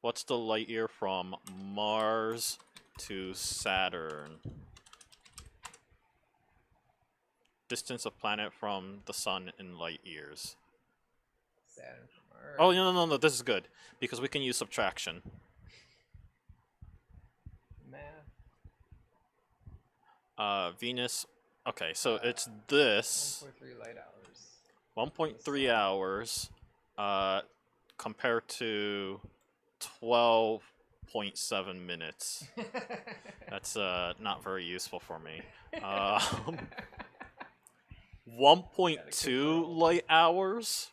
what's the light year from Mars to Saturn? distance of planet from the sun in light years. Saturn from Earth. Oh, no, this is good. Because we can use subtraction. Math. Venus... Okay, so it's this... 1.3 light hours. 1.3 hours, compared to 12.7 minutes. That's not very useful for me. 1.2 light hours?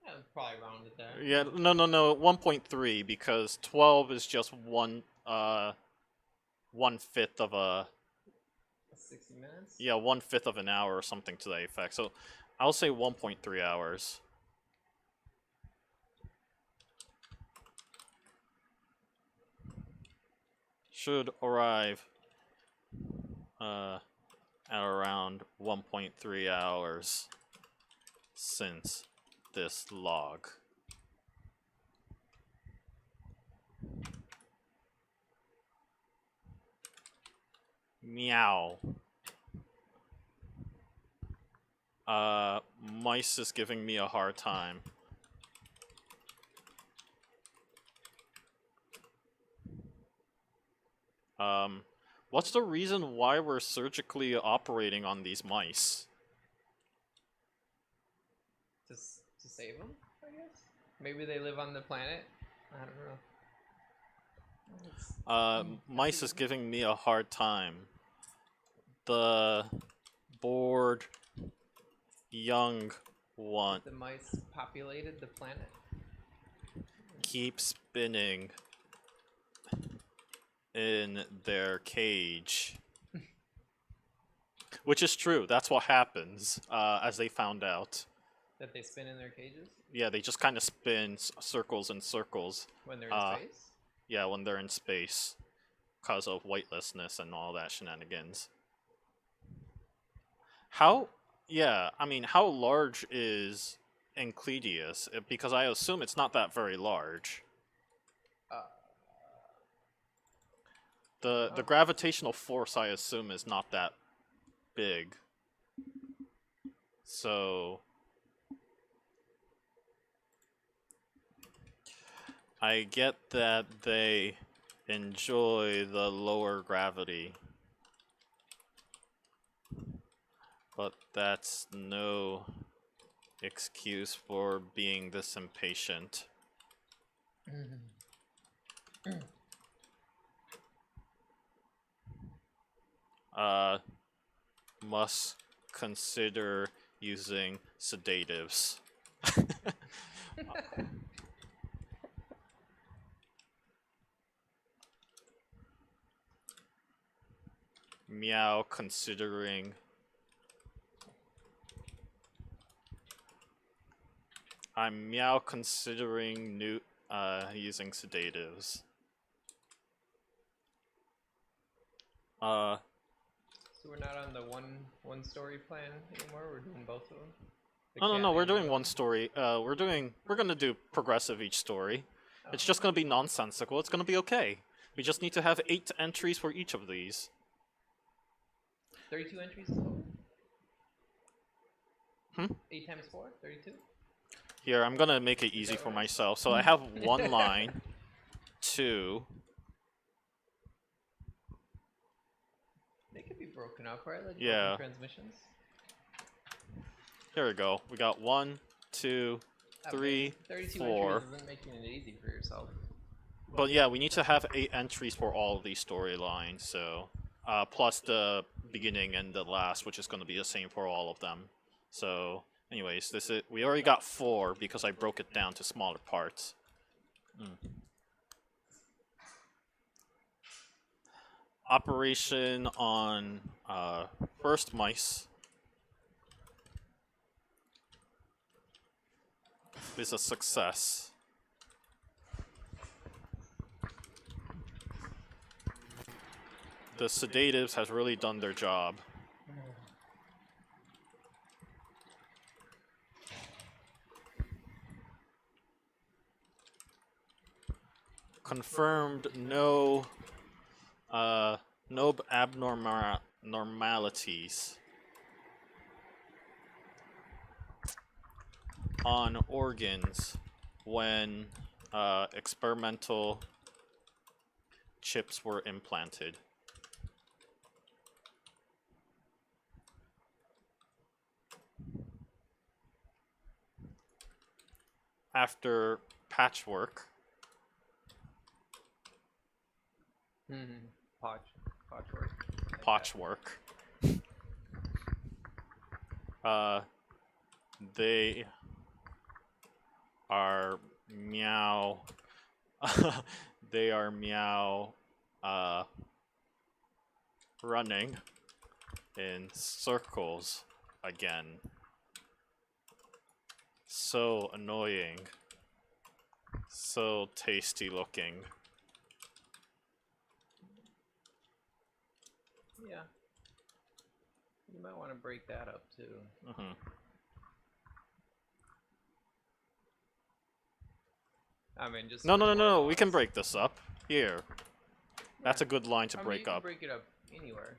Yeah, probably rounded there. Yeah, no, 1.3, because 12 is just one fifth of a... 60 minutes? Yeah, 1/5 of an hour or something to that effect. So I'll say 1.3 hours. Should arrive at around 1.3 hours since this log. Meow. Mice is giving me a hard time. What's the reason why we're surgically operating on these mice? To save them, I guess? Maybe they live on the planet? I don't know. Mice is giving me a hard time. The bored young one The mice populated the planet? keep spinning in their cage. Which is true. That's what happens, as they found out. That they spin in their cages? Yeah, they just kind of spin circles and circles. When they're in space? Yeah, when they're in space. Because of weightlessness and all that shenanigans. How large is Euclideus? Because I assume it's not that very large. The gravitational force, I assume, is not that big. So I get that they enjoy the lower gravity, but that's no excuse for being this impatient. Must consider using sedatives. Meow considering... I'm meow considering using sedatives. So we're not on the one story plan anymore. We're doing both of them. No. We're doing one story. We're gonna do progressive each story. Oh. It's just gonna be nonsensical. It's gonna be okay. We just need to have 8 entries for each of these. 32 entries total. 8 times 4, 32. Here, I'm gonna make it easy for myself. So I have 1 line, 2. They could be broken up, right? Like yeah. Transmissions. Here we go. We got 1, 2, 3, 4. Entries isn't making it easy for yourself. But yeah, we need to have 8 entries for all of these storylines. So, plus the beginning and the last, which is going to be the same for all of them. So, anyways, we already got 4 because I broke it down to smaller parts. Operation on first mice is a success. The sedatives has really done their job. Confirmed no no abnormalities on organs when experimental chips were implanted. After patchwork, Patchwork. they are meow. They are meow running in circles again. So annoying. So tasty looking. Yeah. You might want to break that up too. Mm-hmm. I mean, just No. We can break this up. Here. That's a good line to break you can up. break it up anywhere,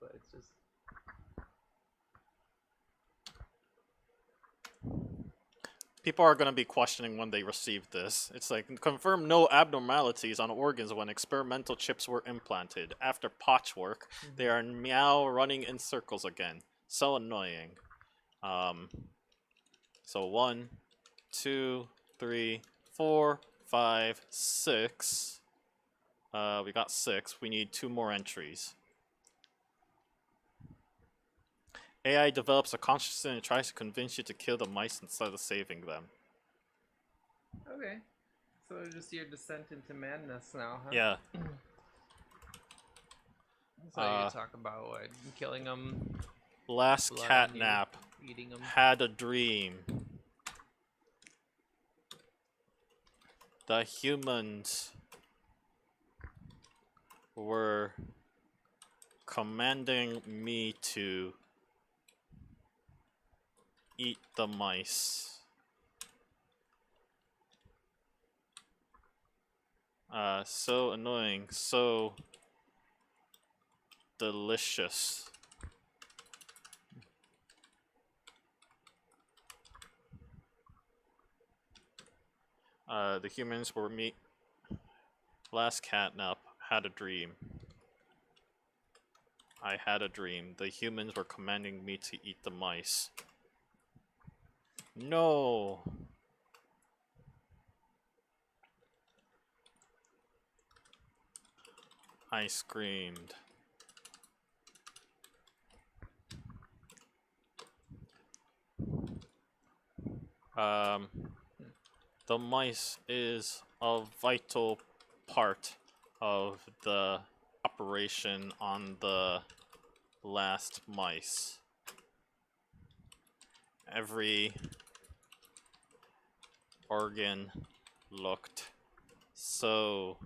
but it's just. People are going to be questioning when they receive this. It's like, confirm no abnormalities on organs when experimental chips were implanted. After patchwork, they are meow running in circles again. So annoying. So 1, 2, 3, 4, 5, 6. We got 6. We need 2 more entries. AI develops a consciousness and tries to convince you to kill the mice instead of saving them. Okay. So just your descent into madness now, huh? Yeah. So you talk about what? Killing them. Last catnap. Eating them. Had a dream. The humans were commanding me to eat the mice. So annoying, so delicious. The humans were me. Last catnap. Had a dream. I had a dream. The humans were commanding me to eat the mice. No. I screamed. The mice is a vital part of the operation on the last mice. Every organ looked so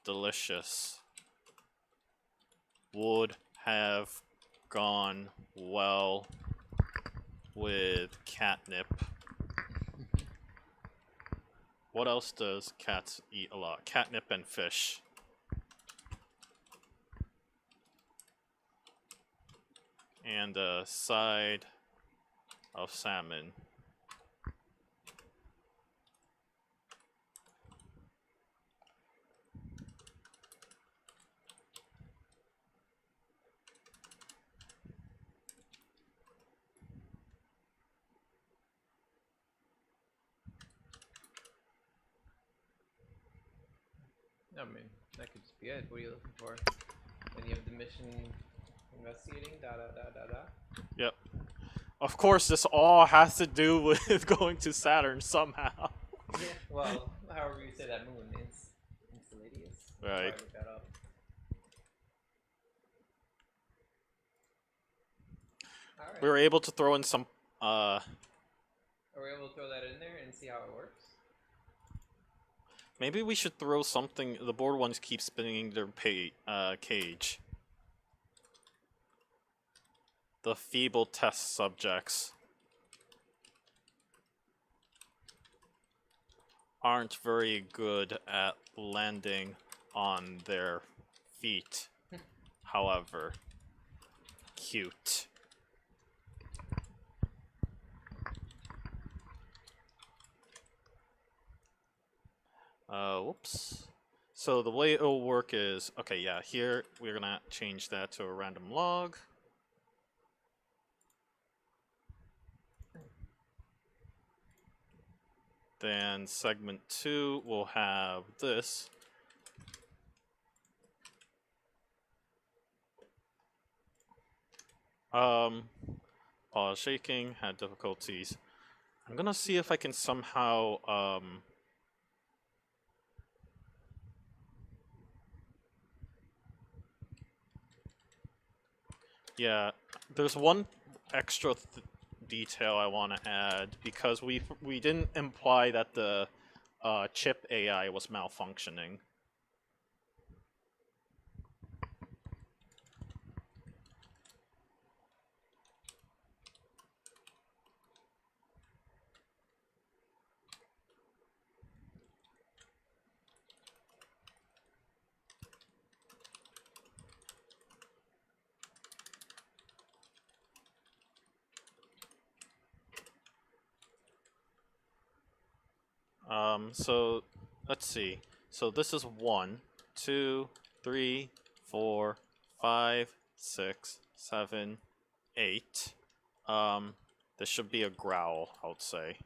delicious. Would have gone well with catnip. What else does cats eat a lot? Catnip and fish. And a side of salmon. I mean, that could just be it. What are you looking for? And you have the mission investigating, Yep. Of course, this all has to do with going to Saturn somehow. Yeah, well, however you say that moon is Enceladus. Right. Look that up. Alright. We were able to throw in some, Are we able to throw that in there and see how it works? maybe we should throw something. The bored ones keep spinning their cage. The feeble test subjects aren't very good at landing on their feet. However, cute. Whoops. So the way it'll work is, okay, yeah, here we're gonna change that to a random log. Then segment 2 will have this. Shaking, had difficulties. I'm gonna see if I can somehow, yeah, there's one extra detail I want to add, because we didn't imply that the chip AI was malfunctioning. So let's see. So this is 1, 2, 3, 4, 5, 6, 7, 8. This should be a growl, I would say.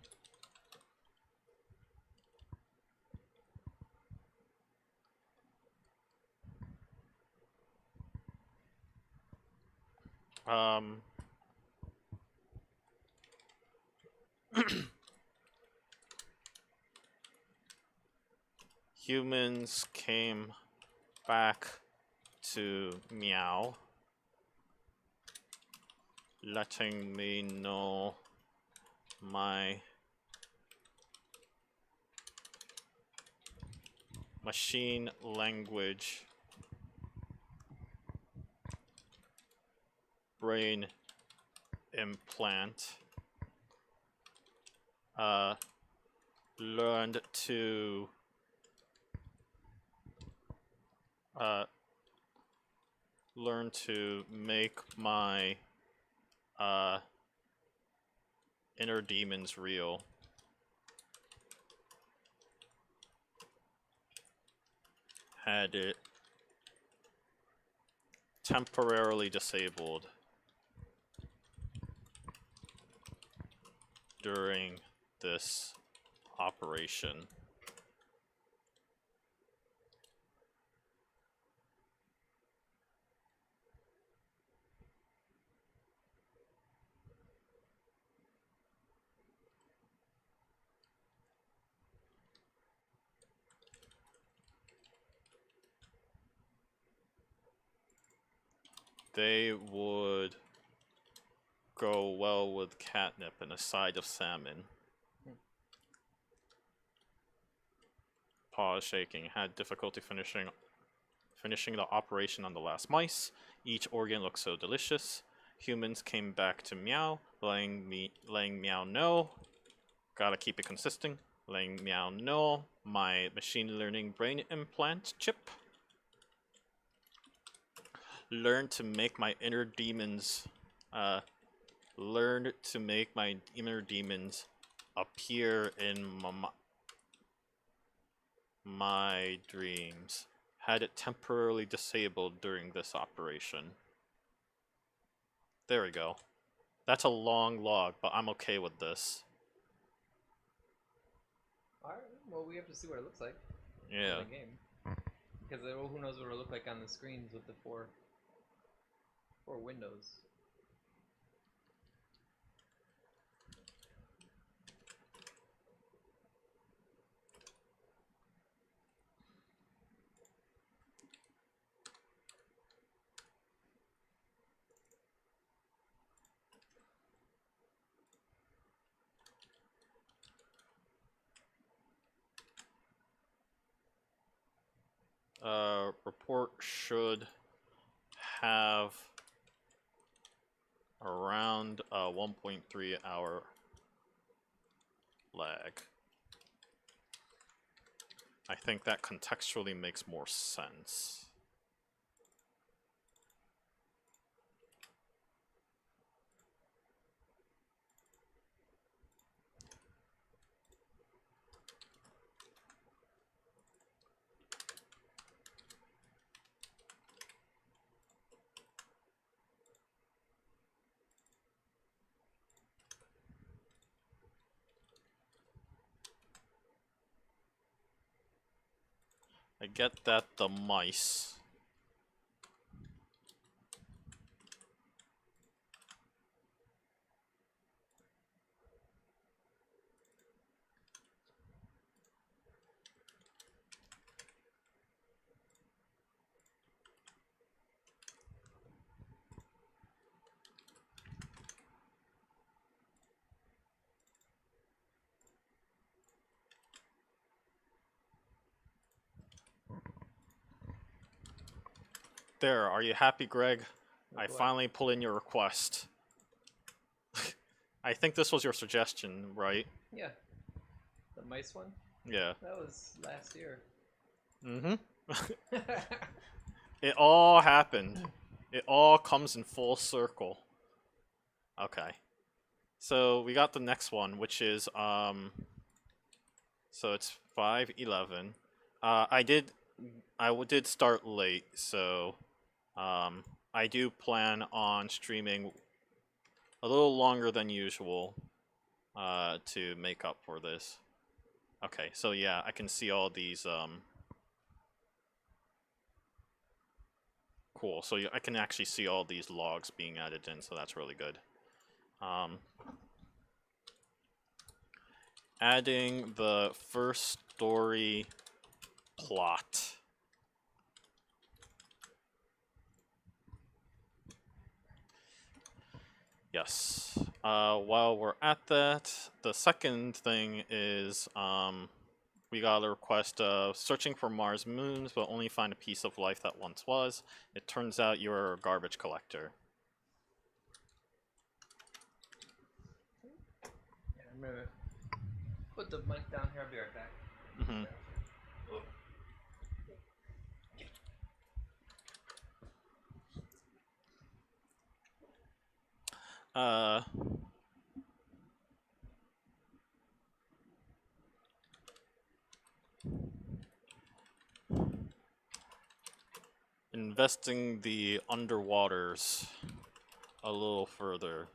Humans came back to meow, letting me know my machine language brain implant learned to make my inner demons real. Had it temporarily disabled during this operation. They would go well with catnip and a side of salmon. Paws shaking. Had difficulty finishing the operation on the last mice. Each organ looked so delicious. Humans came back to meow, letting meow know. Gotta keep it consistent. Letting meow know my machine learning brain implant chip learned to make my inner demons appear in my dreams. Had it temporarily disabled during this operation. There we go. That's a long log, but I'm okay with this. Alright, well, we have to see what it looks like. Yeah. In the game. Because who knows what it'll look like on the screens with the four windows. Report should have around 1.3 hour lag. I think that contextually makes more sense. I get that the mice. There, are you happy, Greg? I finally pull in your request. I think this was your suggestion, right? Yeah. The mice one? Yeah. That was last year. Mm-hmm. It all happened. It all comes in full circle. Okay. So we got the next one, which is so it's 5:11. I did did start late, so I do plan on streaming a little longer than usual to make up for this. Okay, so yeah, I can see all these cool. So I can actually see all these logs being added in, so that's really good. Adding the first story plot. Yes. While we're at that, the second thing is we got a request of searching for Mars moons, but only find a piece of life that once was. It turns out you're a garbage collector. Yeah, I'm gonna put the mic down here. I'll be right back. Mm-hmm. Investing the underwaters a little further.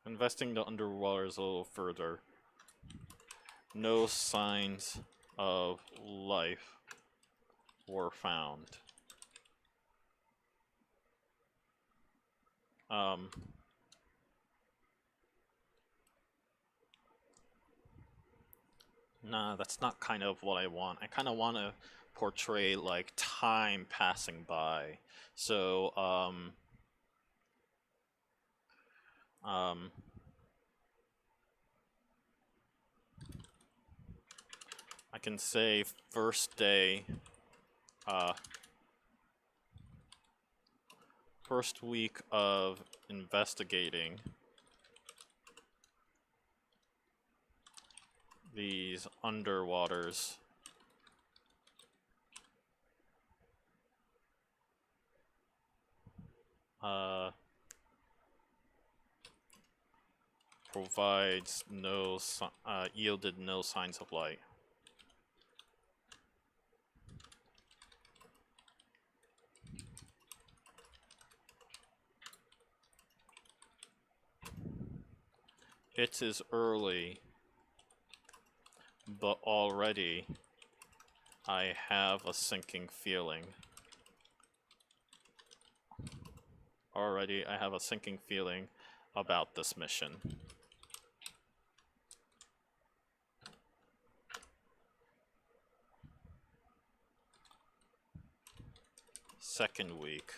Investing the underwaters a little further. No signs of life were found. Nah, that's not kind of what I want. I kind of want to portray like time passing by. So, I can say first day, first week of investigating these underwaters. Provides no yielded no signs of light. It is early, but already I have a sinking feeling. Already I have a sinking feeling about this mission. Second week.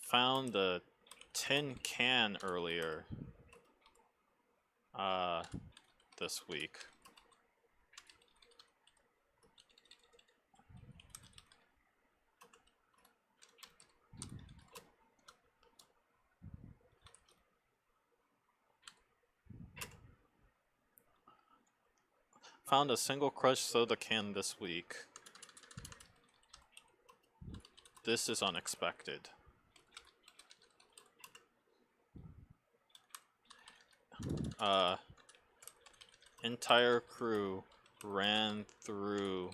Found a tin can earlier this week. Found a single crushed soda can this week. This is unexpected. Entire crew ran through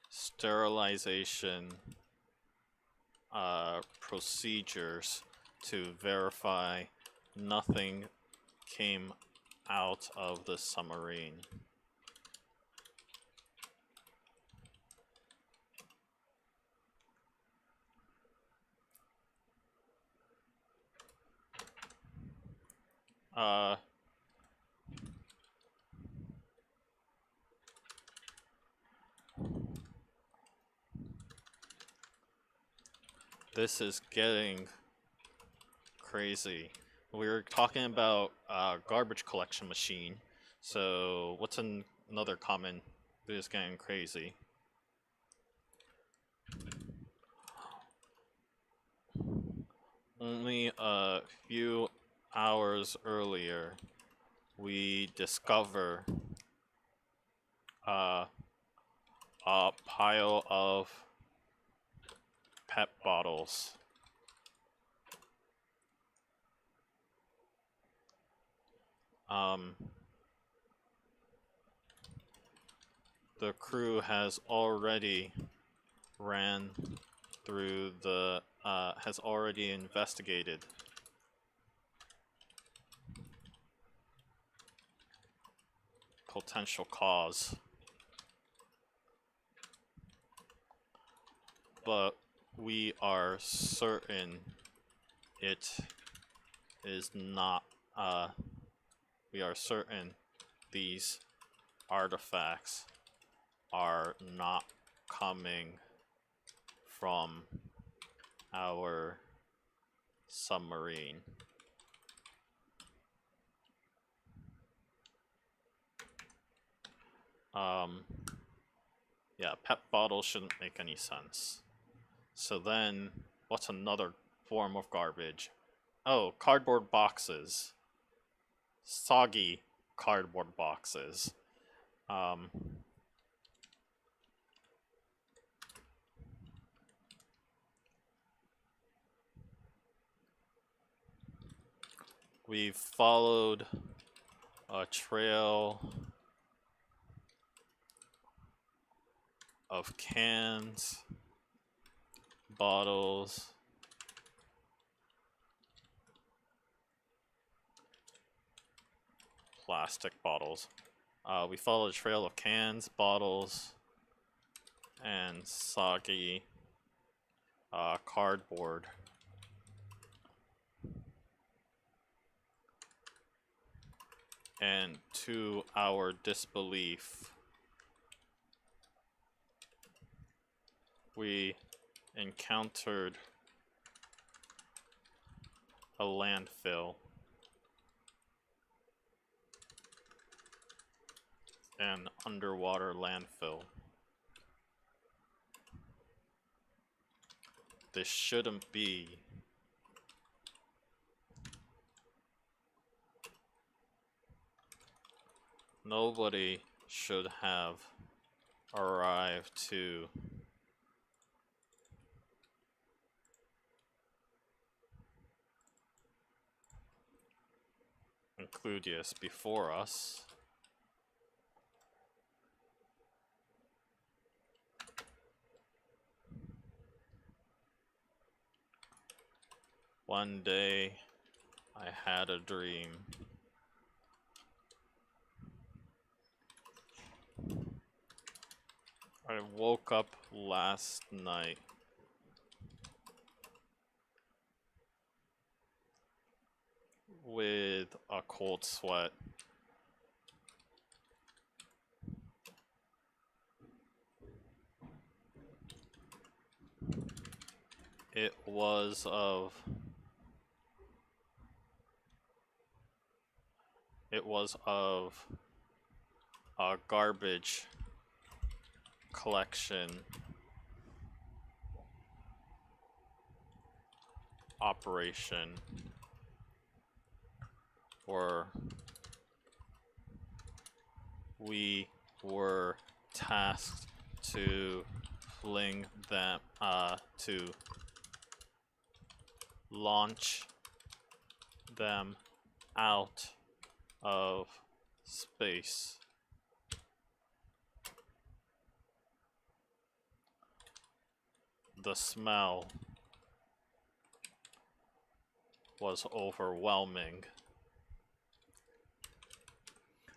sterilization procedures to verify nothing came out of the submarine. This is getting crazy. We were talking about garbage collection machine. So what's another common that is getting crazy? Only a few hours earlier, we discover a pile of pet bottles. The crew has already ran through the has already investigated potential cause, but we are certain it is not. We are certain these artifacts are not coming from our submarine. Yeah, pet bottles shouldn't make any sense. So then, what's another form of garbage? Oh, cardboard boxes. Soggy cardboard boxes. We've followed a trail of cans, bottles, plastic bottles. We follow a trail of cans, bottles, and soggy cardboard. And to our disbelief, we encountered a landfill. An underwater landfill. This shouldn't be. Nobody should have arrived to include this before us. One day, I had a dream. I woke up last night with a cold sweat. It was of a garbage collection operation where we were tasked to fling them to launch them out of space. The smell was overwhelming.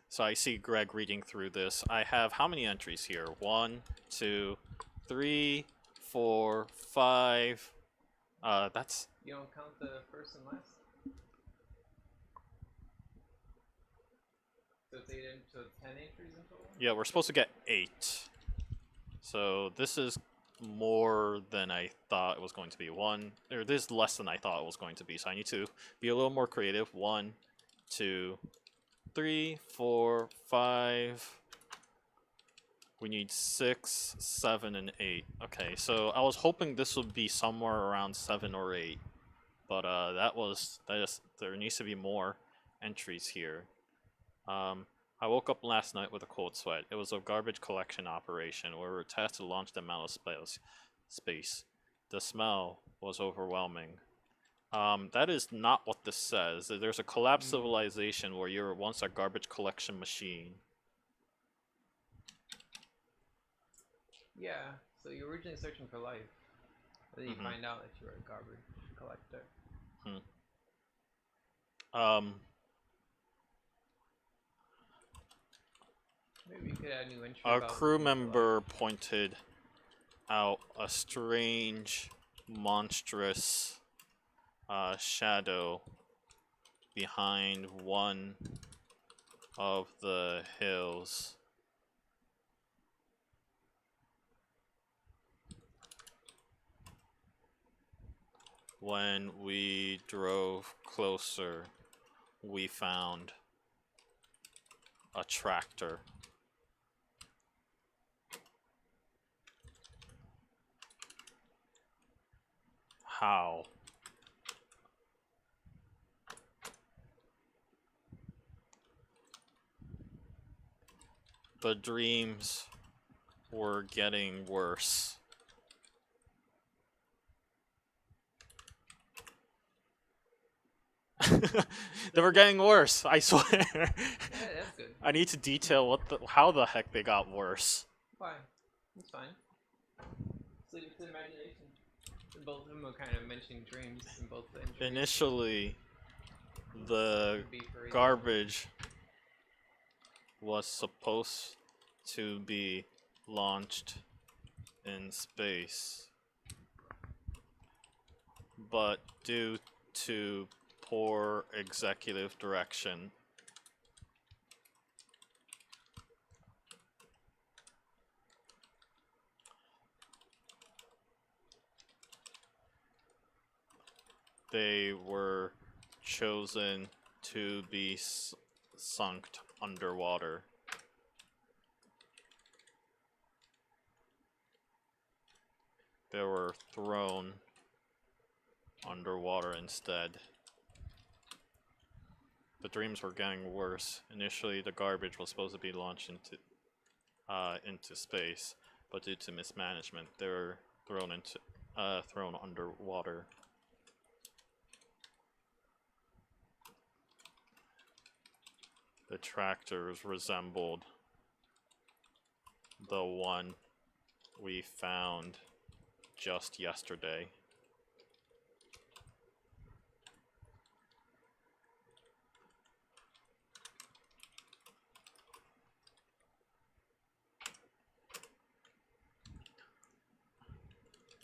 So I see Greg reading through this. I have how many entries here? 1, 2, 3, 4, 5. That's... You don't count the first and last? So it's 10 entries in total? Yeah, we're supposed to get 8. So this is more than I thought it was going to be. This is less than I thought it was going to be. So I need to be a little more creative. 1, 2, 3, 4, 5. We need 6, 7, and 8. Okay, so I was hoping this would be somewhere around 7 or 8, but there needs to be more entries here. I woke up last night with a cold sweat. It was a garbage collection operation where we were tasked to launch them out of space. The smell was overwhelming. That is not what this says. There's a collapsed civilization where you were once a garbage collection machine. Yeah, so you're originally searching for life. Then you find out that you're a garbage collector. Maybe you could add a new entry. A crew member pointed out a strange, monstrous shadow behind one of the hills. When we drove closer, we found a tractor. How? The dreams were getting worse. They were getting worse, I swear. Yeah, that's good. I need to detail how the heck they got worse. Why? It's fine. Just leave it to the imagination. Both of them are kind of mentioning dreams in both the entries. Initially, the garbage was supposed to be launched in space, but due to poor executive direction, they were chosen to be sunk underwater. They were thrown underwater instead. The dreams were getting worse. Initially, the garbage was supposed to be launched into space, but due to mismanagement, they were thrown underwater. The tractors resembled the one we found just yesterday.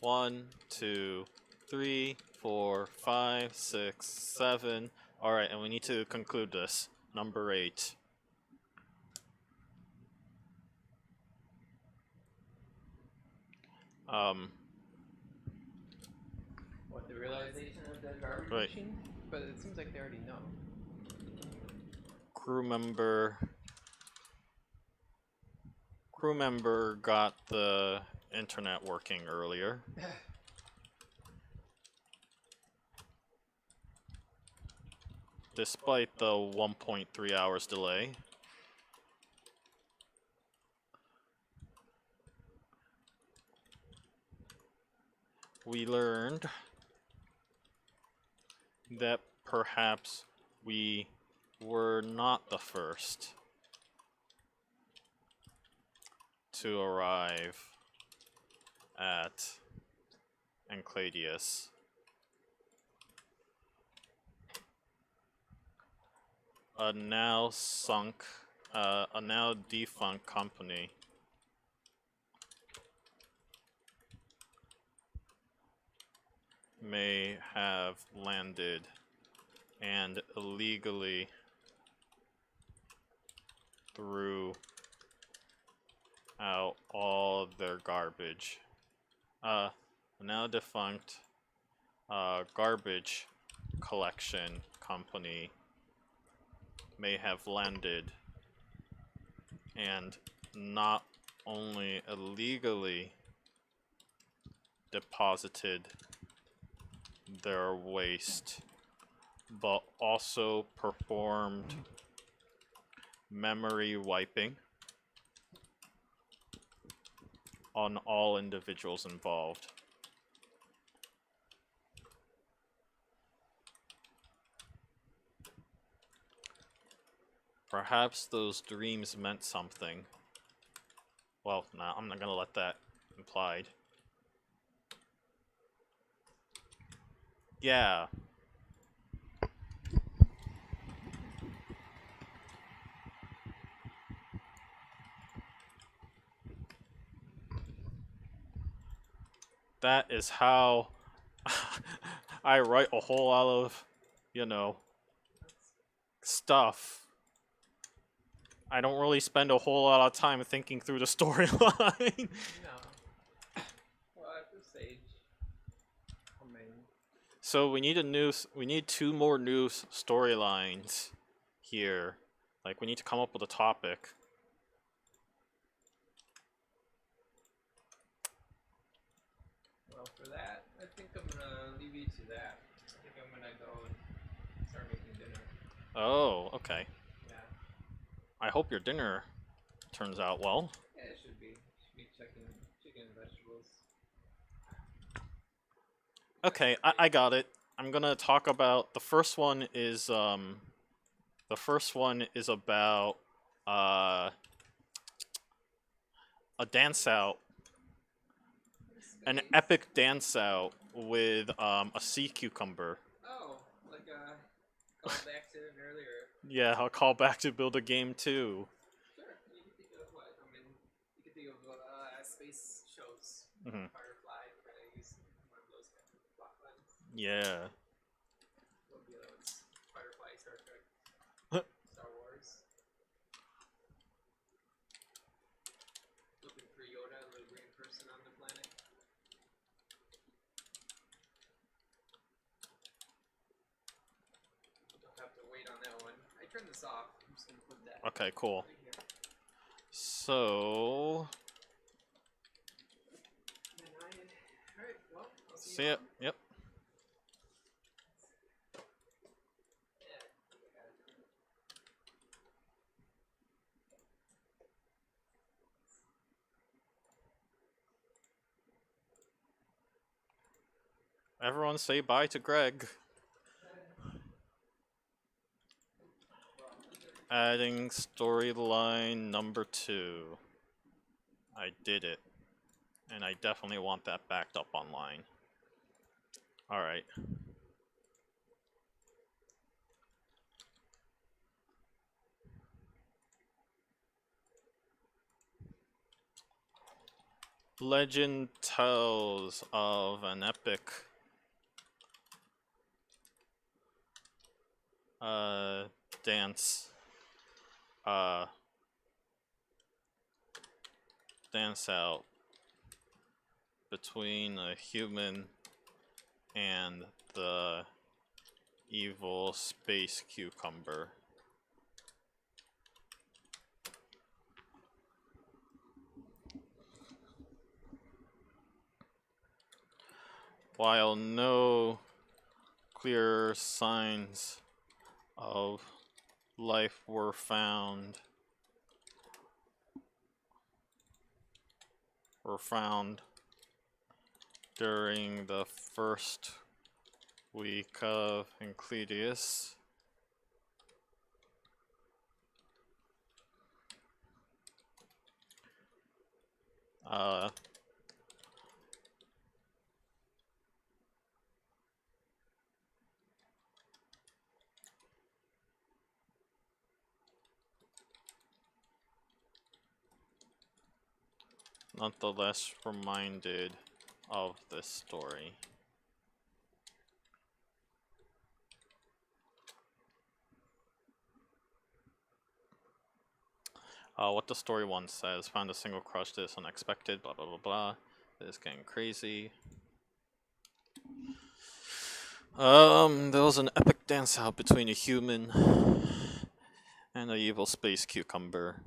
One, 2, 3, 4, 5, 6, 7. Alright, and we need to conclude this. Number 8. What, the realization of the garbage machine? But it seems like they already know. Crew member got the internet working earlier. Despite the 1.3 hours delay. We learned that perhaps we were not the first to arrive at Engladius. a now defunct company may have landed and illegally threw out all their garbage. A now defunct garbage collection company may have landed and not only illegally deposited their waste, but also performed memory wiping on all individuals involved. Perhaps those dreams meant something. Well, nah, I'm not gonna let that implied. Yeah. That is how I write a whole lot of, you know, stuff. I don't really spend a whole lot of time thinking through the storyline. No. Well, at this stage, I mean, So we need two more new storylines here. Like we need to come up with a topic. well, for that, I think I'm gonna leave you to that. I think I'm gonna go and start making dinner. Oh, okay. Yeah. I hope your dinner turns out well. Yeah, it should be. Should be chicken and vegetables. Okay, I got it. I'm gonna talk about the first one is about uh a dance out, an epic dance out with a sea cucumber. Oh, like call back to it earlier. Yeah, I'll call back to build a game too. Sure. You can think of what? I mean, you can think of space shows. Mhm. Firefly. We're gonna use one of those kind of plot lines. Yeah. What would be those? Firefly, Star Trek, Star Wars. Looking for Yoda, the green person on the planet. I'll have to wait on that one. I turned this off. I'm just gonna put that. Okay, cool. Right here. So, Alright, well, I'll see see you. it. Yep. Everyone say bye to Greg. Adding storyline number 2. I did it. And I definitely want that backed up online. Alright. Legend tells of an epic dance dance out between a human and the evil space cucumber. While no clear signs of life were found during the first week of Euclides. nonetheless reminded of this story. What the story once says, found a single crush that is unexpected, blah blah blah blah. It is getting crazy. There was an epic dance out between a human and an evil space cucumber.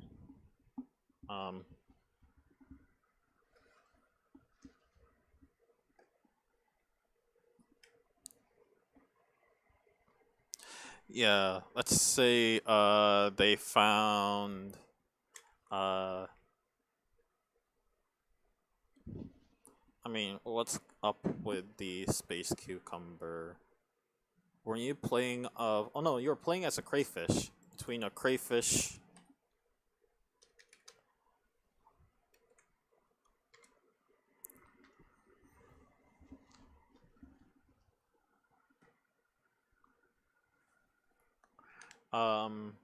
Yeah, let's say they found I mean, what's up with the space cucumber? Were you playing oh no, you were playing as a crayfish. Between a crayfish um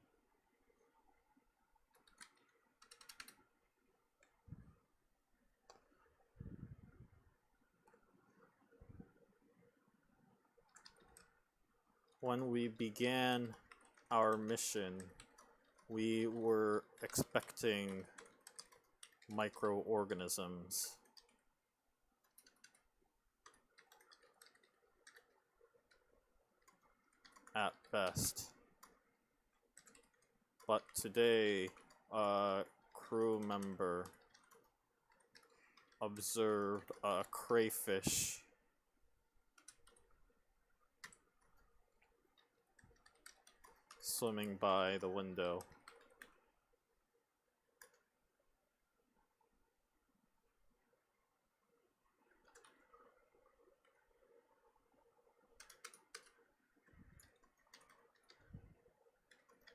when we began our mission, we were expecting microorganisms. At best. But today, a crew member observed a crayfish swimming by the window.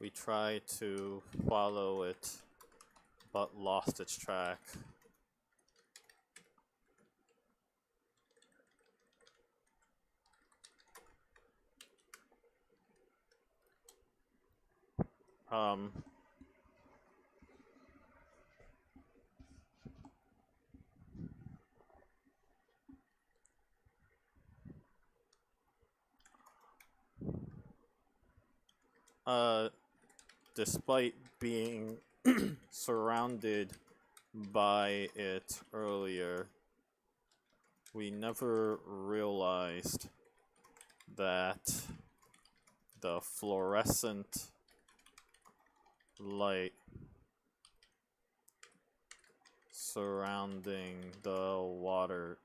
We tried to follow it, but lost its track. Um, Despite being surrounded by it earlier, we never realized that the fluorescent light surrounding the water,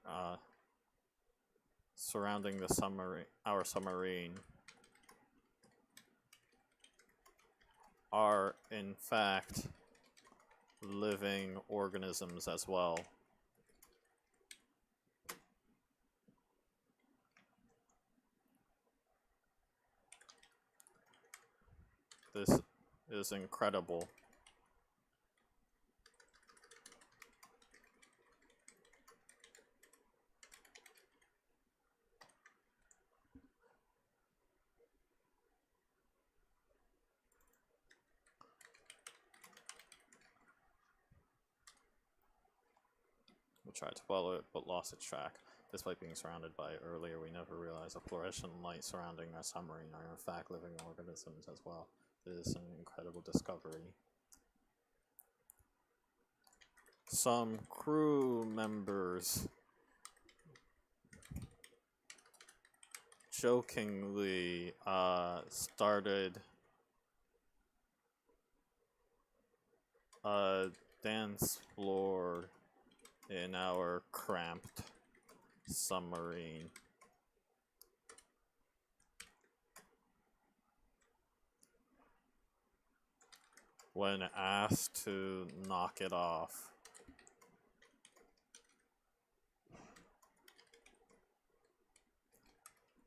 surrounding the our submarine, are in fact living organisms as well. This is incredible. We tried to follow it, but lost its track. Despite being surrounded by it earlier, we never realized the fluorescent light surrounding our submarine are in fact living organisms as well. It is an incredible discovery. Some crew members jokingly started a dance floor in our cramped submarine. When asked to knock it off,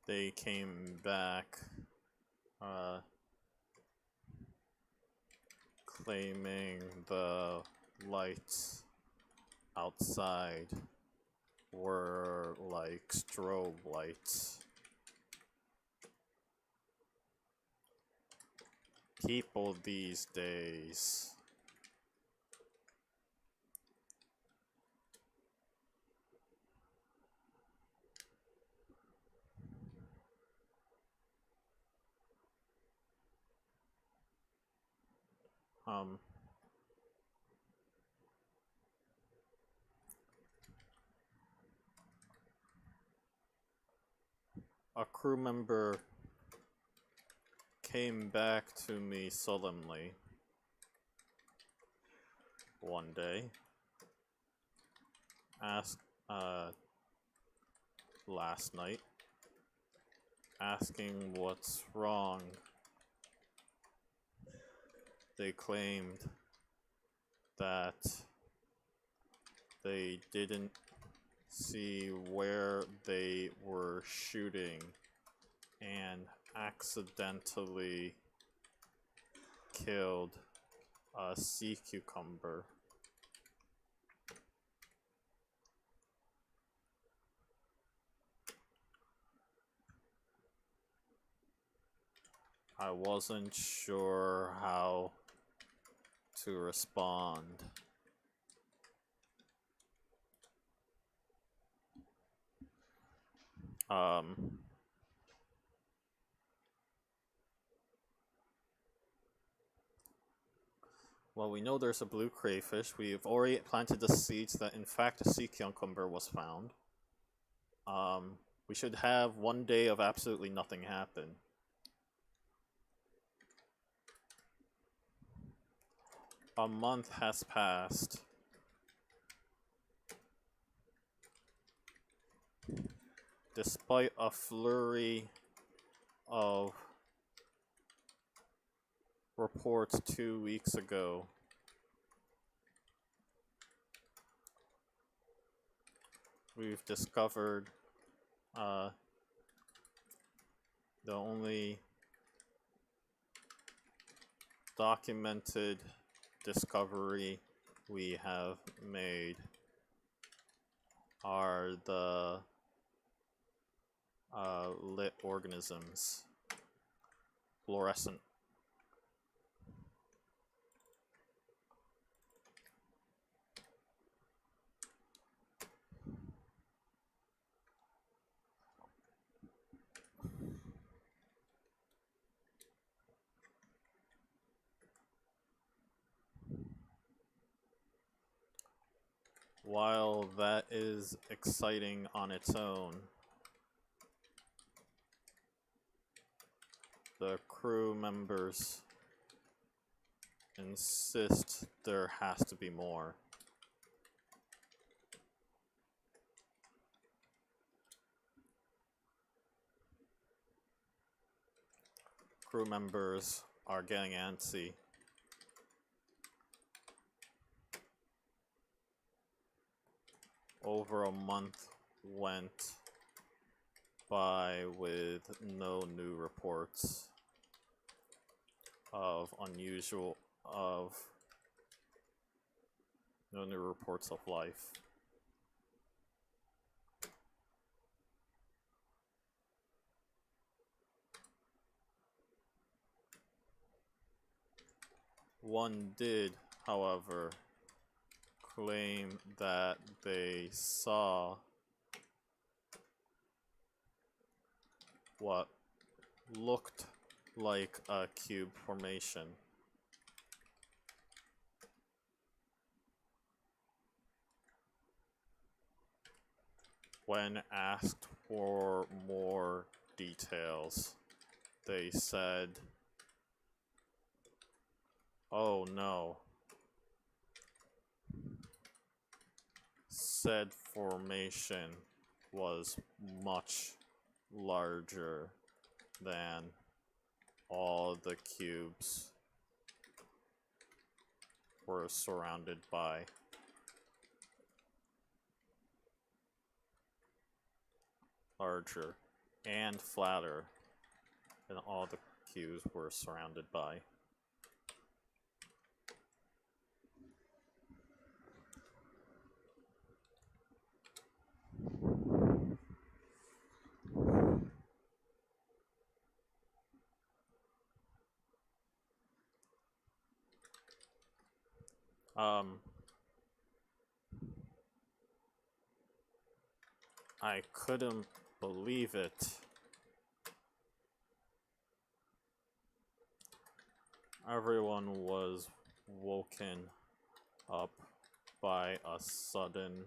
they came back claiming the lights outside were like strobe lights. People these days Um, a crew member came back to me solemnly one day, asked, last night, asking what's wrong. They claimed that they didn't see where they were shooting and accidentally killed a sea cucumber. I wasn't sure how to respond. Well, we know there's a blue crayfish. We've already planted the seeds that, in fact, a sea cucumber was found. We should have one day of absolutely nothing happen. A month has passed. Despite a flurry of reports 2 weeks ago, we've discovered the only documented discovery we have made are the lit organisms, fluorescent. While that is exciting on its own, the crew members insist there has to be more. Crew members are getting antsy. Over a month went by with no new reports of no new reports of life. One did, however, claim that they saw what looked like a cube formation. When asked for more details, they said, "Oh no. Said formation was much larger than all the cubes were surrounded by." Larger and flatter than all the cubes were surrounded by. I couldn't believe it. Everyone was woken up by a sudden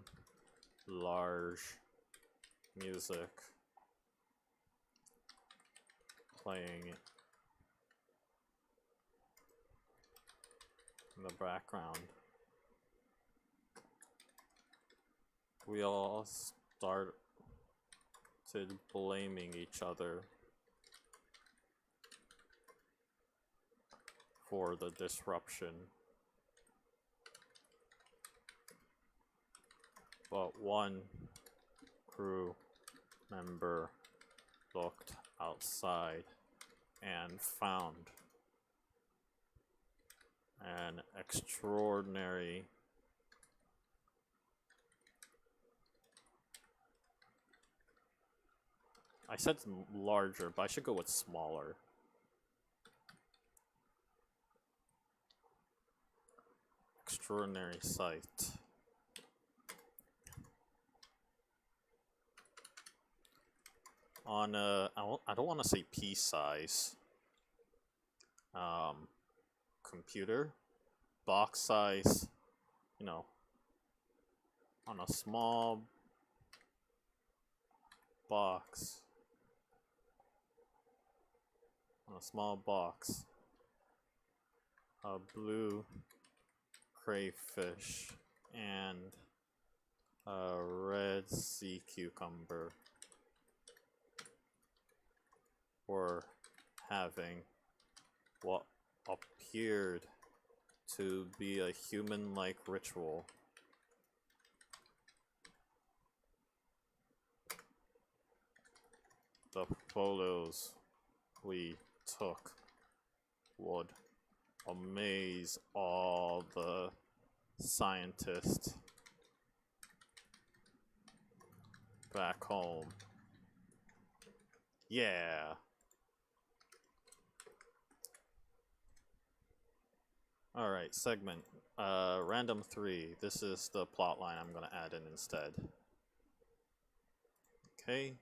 large music playing in the background. We all started blaming each other for the disruption. But one crew member looked outside and found an extraordinary I said larger, but I should go with smaller. Extraordinary sight. On a, I don't want to say pea size. Computer, box size, you know, on a small box. On a small box, a blue crayfish and a red sea cucumber were having what appeared to be a human-like ritual. The photos we took would amaze all the scientists back home. Yeah. Alright, segment. Random 3. This is the plot line I'm gonna add in instead. Okay.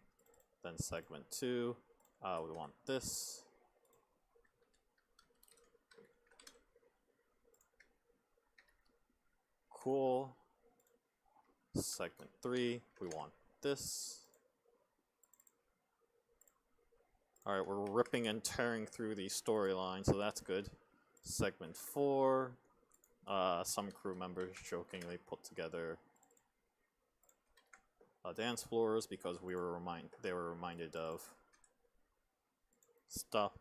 Then segment 2. We want this. Cool. Segment 3. We want this. Alright, we're ripping and tearing through the storyline, so that's good. Segment 4, some crew members jokingly put together dance floors because they were reminded of stuff.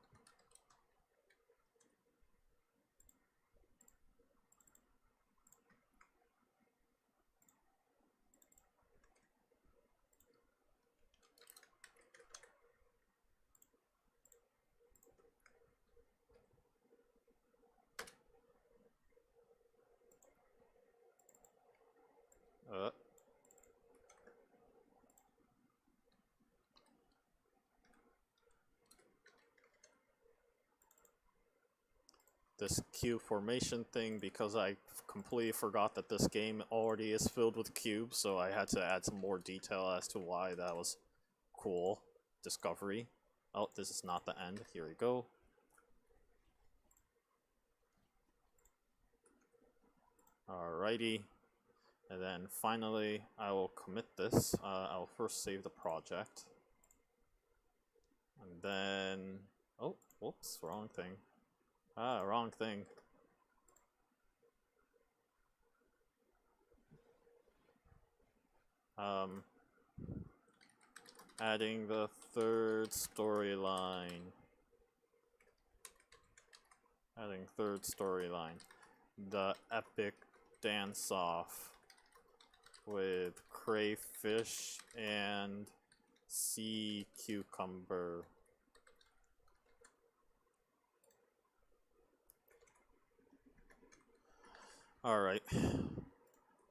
This cube formation thing because I completely forgot that this game already is filled with cubes, so I had to add some more detail as to why that was cool. Discovery. Oh, this is not the end. Here we go. Alrighty. And then finally, I will commit this. I'll first save the project. And then... oh, whoops, wrong thing. Wrong thing. Adding the third storyline. The epic dance-off with crayfish and sea cucumber. Alright,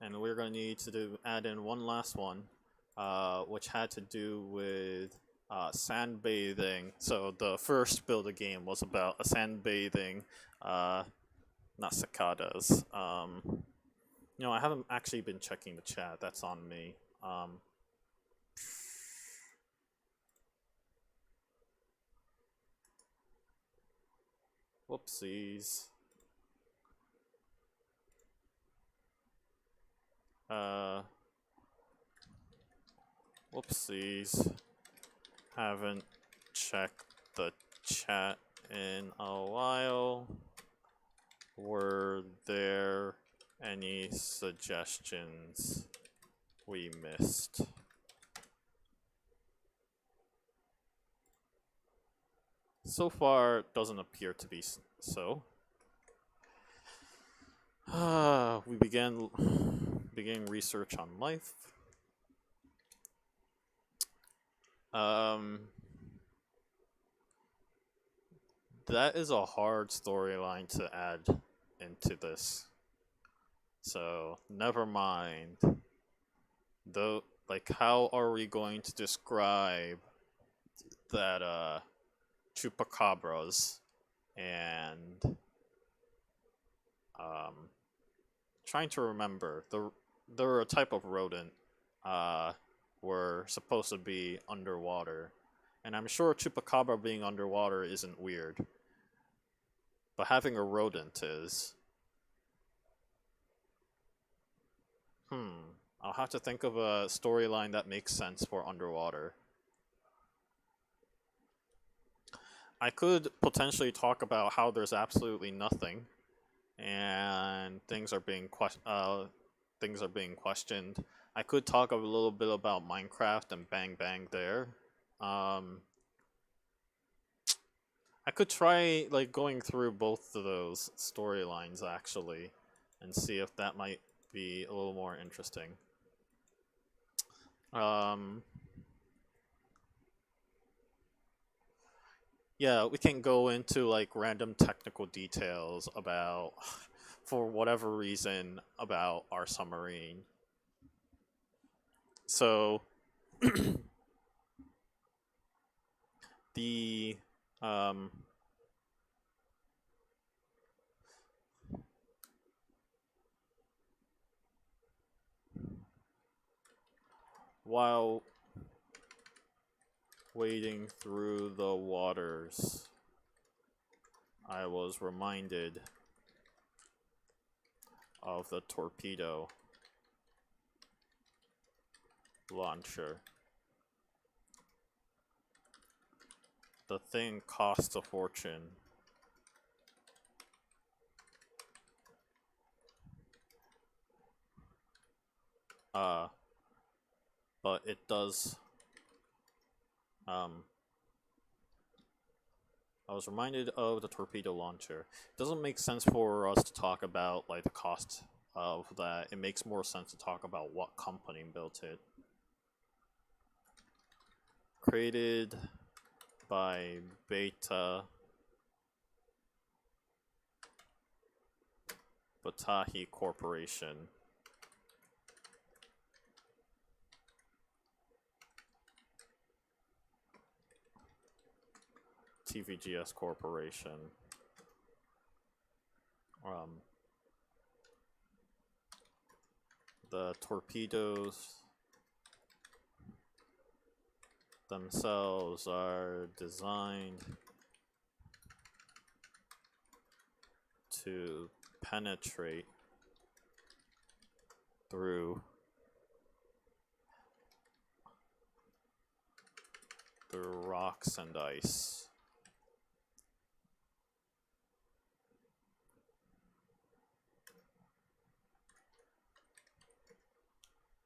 and we're going to need to add in one last one, which had to do with sandbathing. So the first Build-A-Game was about a sandbathing, not cicadas. You know, I haven't actually been checking the chat, that's on me. Whoopsies. Whoopsies. Haven't checked the chat in a while. Were there any suggestions we missed? So far, it doesn't appear to be so. We began research on life. That is a hard storyline to add into this. So never mind. Though, like, how are we going to describe that chupacabras and trying to remember they're a type of rodent were supposed to be underwater, and I'm sure chupacabra being underwater isn't weird, but having a rodent is. I'll have to think of a storyline that makes sense for underwater. I could potentially talk about how there's absolutely nothing, and things are being questioned. I could talk a little bit about Minecraft and Bang Bang there. I could try like going through both of those storylines actually, and see if that might be a little more interesting. Yeah, we can go into like random technical details about, for whatever reason, about our submarine. So, the while wading through the waters, I was reminded of the torpedo launcher. The thing costs a fortune. But it does. I was reminded of the torpedo launcher. It doesn't make sense for us to talk about like the cost of that. It makes more sense to talk about what company built it. Created by Beta Batahi Corporation. TVGS Corporation. The torpedoes themselves are designed to penetrate through rocks and ice.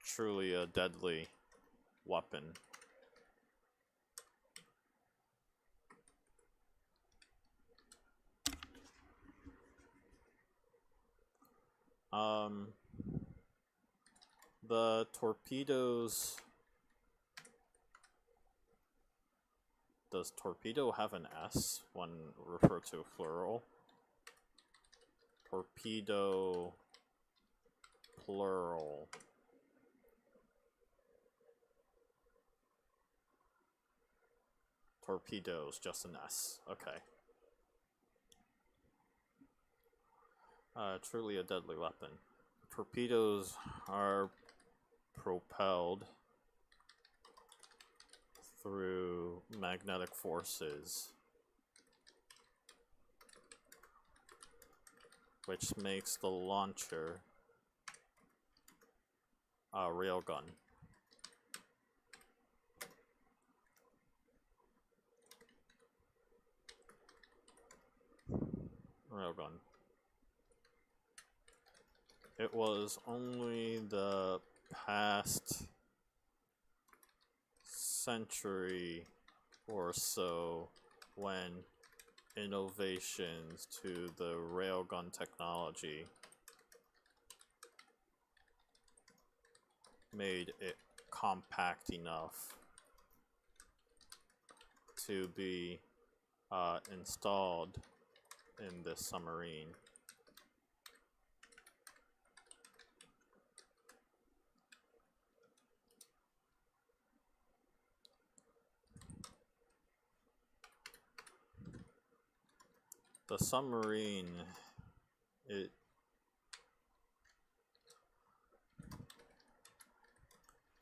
Truly a deadly weapon. The torpedoes. Does torpedo have an S when referred to plural? Torpedo plural. Torpedoes, just an S. Okay. Truly a deadly weapon. Torpedoes are propelled through magnetic forces, which makes the launcher railgun. Railgun. It was only the past century or so when innovations to the railgun technology made it compact enough to be installed in this submarine. The submarine,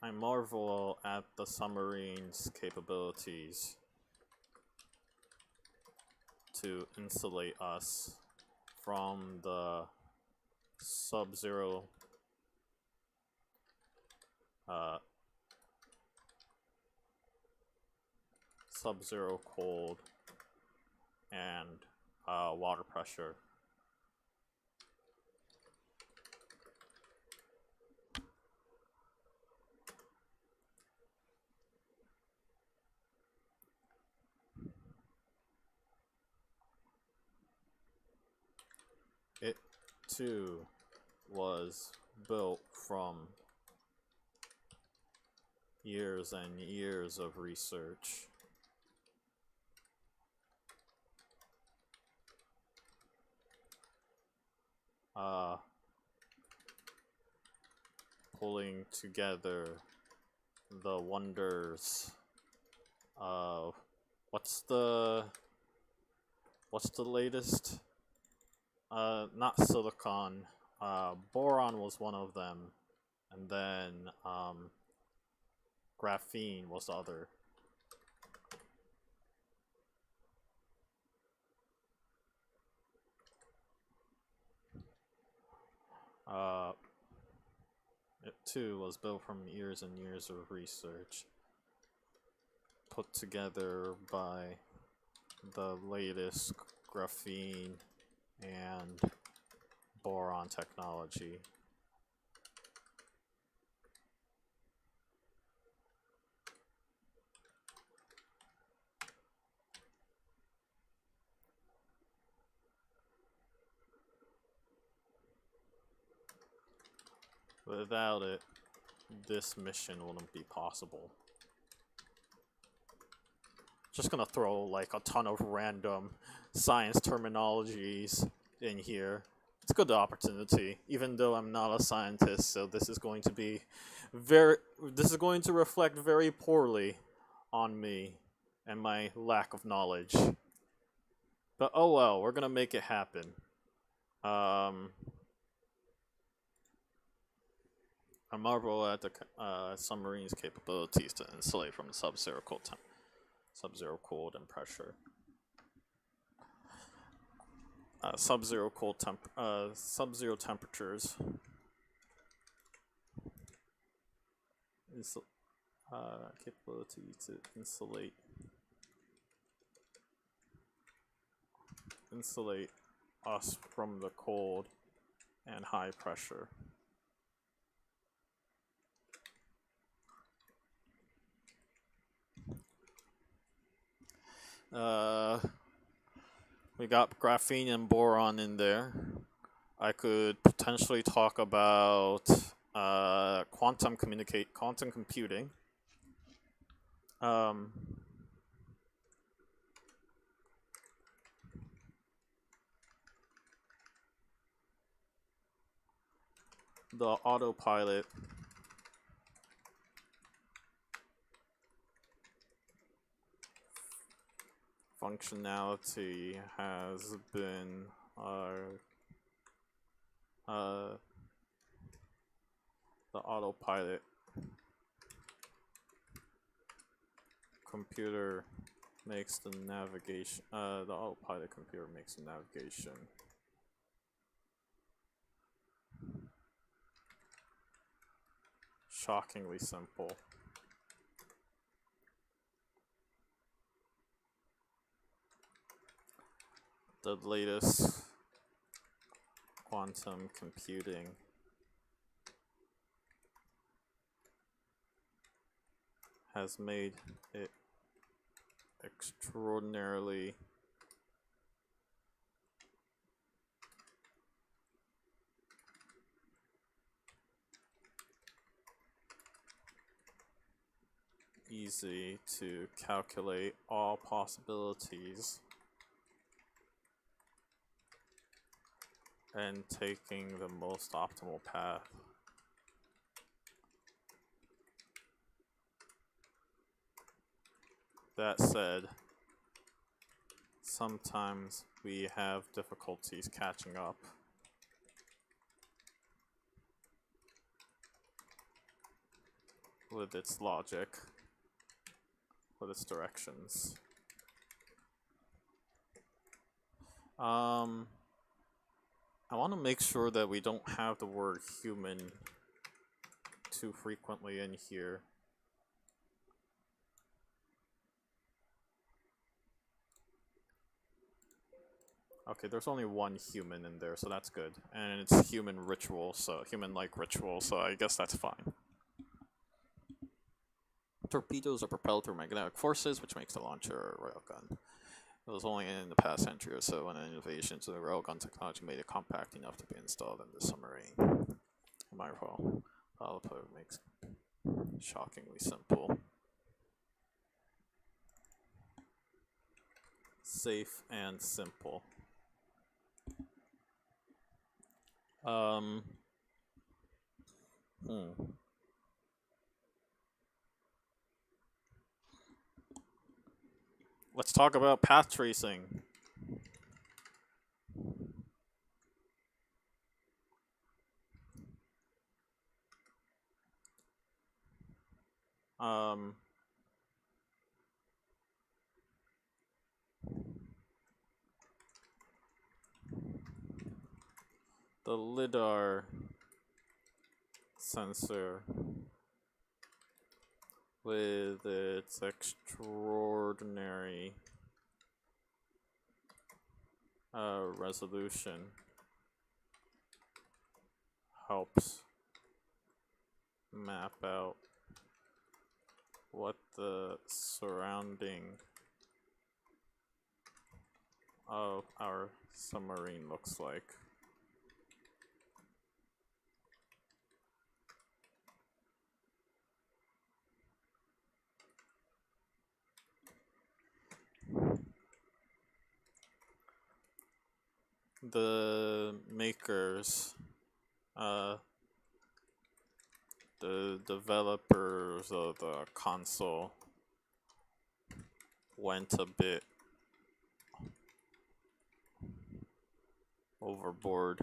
I marvel at the submarine's capabilities to insulate us from the sub-zero cold and water pressure. It too was built from years and years of research. Pulling together the wonders of what's the latest? Not silicon. Boron was one of them, and then graphene was the other. It too was built from years and years of research, put together by the latest graphene and boron technology. Without it, this mission wouldn't be possible. Just gonna throw like a ton of random science terminologies in here. It's a good opportunity, even though I'm not a scientist, so this is going to reflect very poorly on me and my lack of knowledge. But oh well, we're gonna make it happen. I marvel at the submarine's capabilities to insulate from sub-zero cold and pressure. Sub-zero temperatures. Capability to insulate us from the cold and high pressure. We got graphene and boron in there. I could potentially talk about quantum computing. The autopilot functionality has been the autopilot computer makes the navigation. The autopilot computer makes the navigation. shockingly simple. The latest quantum computing has made it extraordinarily easy to calculate all possibilities and taking the most optimal path. That said, sometimes we have difficulties catching up. With its logic, with its directions. I want to make sure that we don't have the word human too frequently in here. Okay, there's only one human in there, so that's good. And it's human ritual, so human-like ritual, so I guess that's fine. Torpedoes are propelled through magnetic forces, which makes the launcher a railgun. It was only in the past century or so when innovations in the railgun technology made it compact enough to be installed in the submarine. My fault. Output makes shockingly simple. Safe and simple. Let's talk about path tracing. The LIDAR sensor with its extraordinary resolution helps map out what the surrounding of our submarine looks like. The makers, the developers of the console went a bit overboard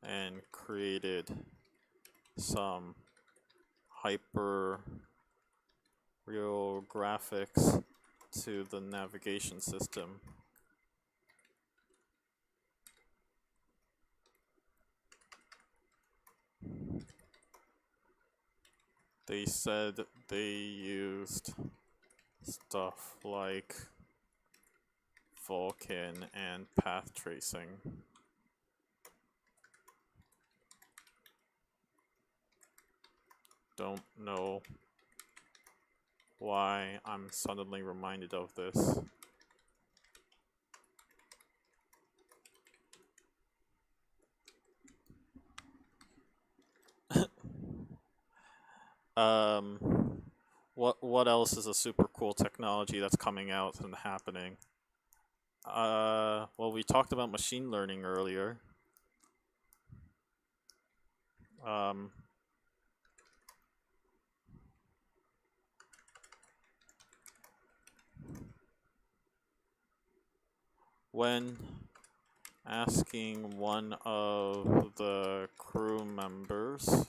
and created some hyper real graphics to the navigation system. They said they used stuff like Vulkan and path tracing. Don't know why I'm suddenly reminded of this. What else is a super cool technology that's coming out and happening? Well, we talked about machine learning earlier. When asking one of the crew members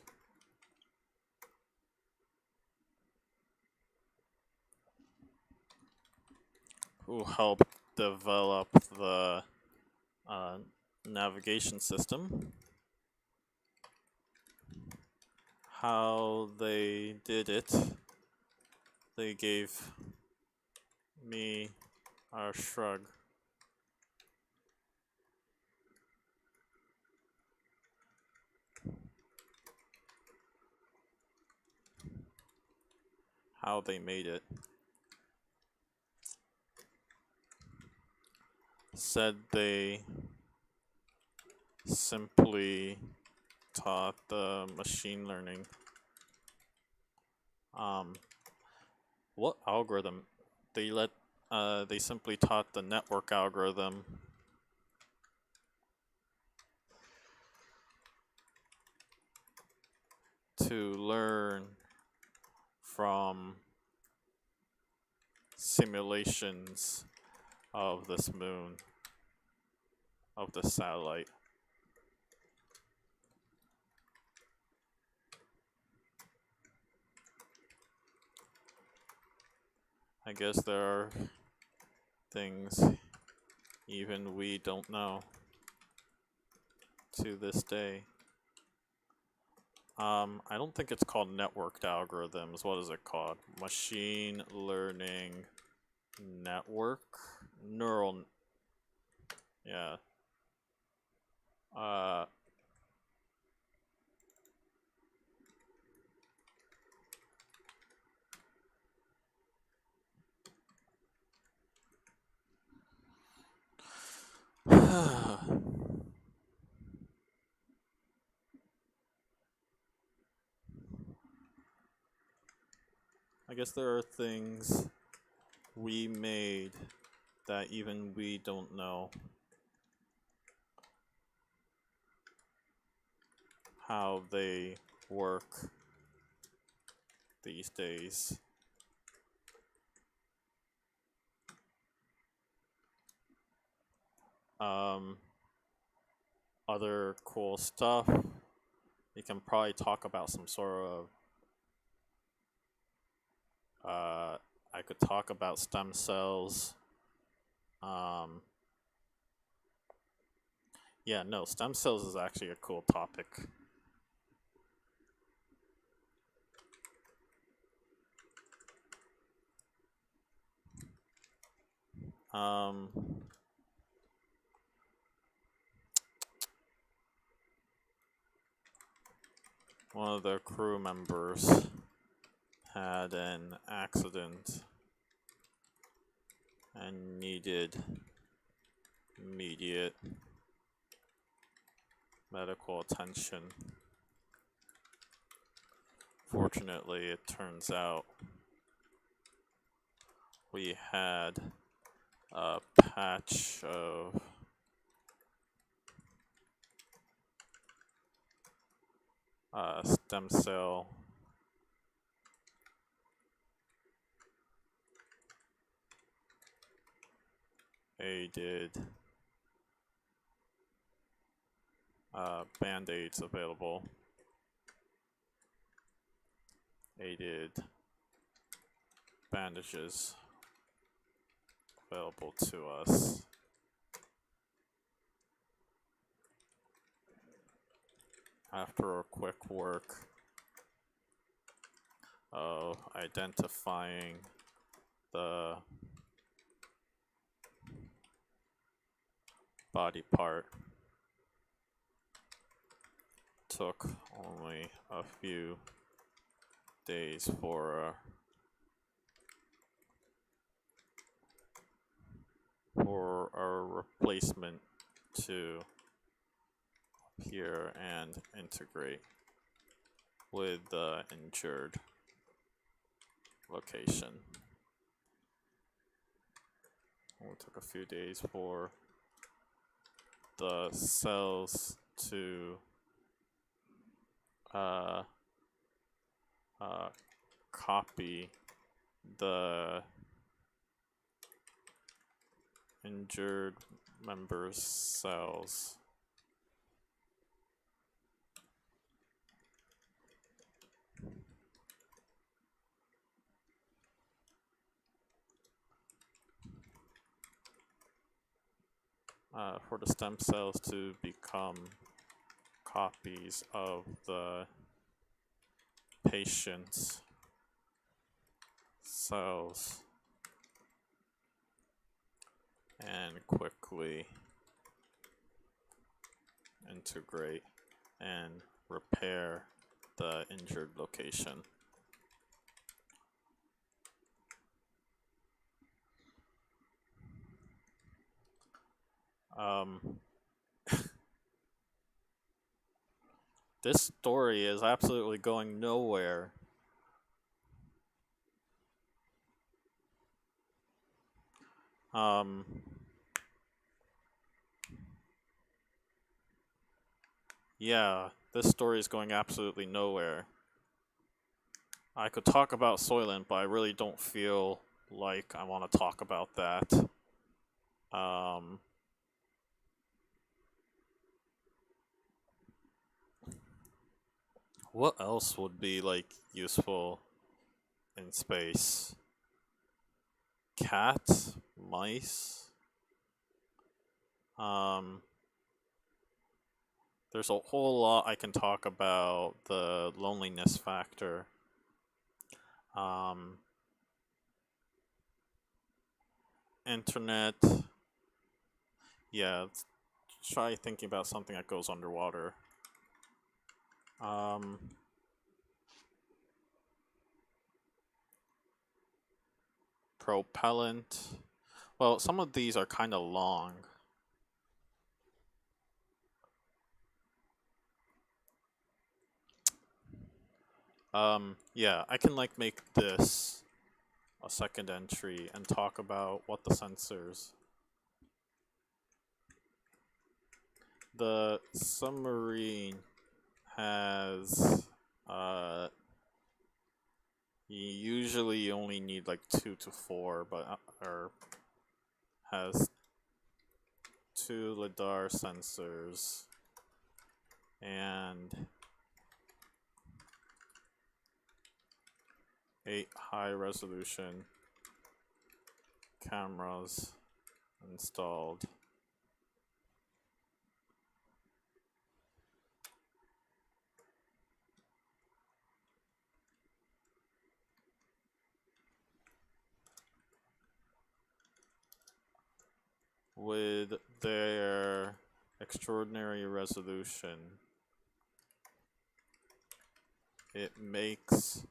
who helped develop the navigation system how they did it. They gave me a shrug. How they made it. Said they simply taught the machine learning. What algorithm? They simply taught the network algorithm to learn from simulations of this moon, of the satellite. I guess there are things even we don't know to this day. I don't think it's called networked algorithms. What is it called? Machine learning network? Neural. Yeah. I guess there are things we made that even we don't know how they work these days. Other cool stuff. We can probably talk about some sort of I could talk about stem cells. Yeah, no, stem cells is actually a cool topic. One of the crew members had an accident and needed immediate medical attention. Fortunately, it turns out we had a patch of stem cell aided band-aids available. Aided bandages available to us. After a quick work of identifying the body part, took only a few days for a replacement to appear and integrate with the injured location. It took a few days for the cells to copy the injured member's cells. For the stem cells to become copies of the patience cells and quickly integrate and repair the injured location. This story is absolutely going nowhere. Yeah, this story is going absolutely nowhere. I could talk about Soylent, but I really don't feel like I want to talk about that. What else would be, like, useful in space? Cats? Mice? There's a whole lot I can talk about the loneliness factor. Internet. Yeah, let's try thinking about something that goes underwater. Propellant. Well, some of these are kind of long. Yeah, I can like make this a second entry and talk about what the sensors. The submarine has you usually only need like 2 to 4, but or has 2 lidar sensors and 8 high resolution cameras installed. With their extraordinary resolution, it makes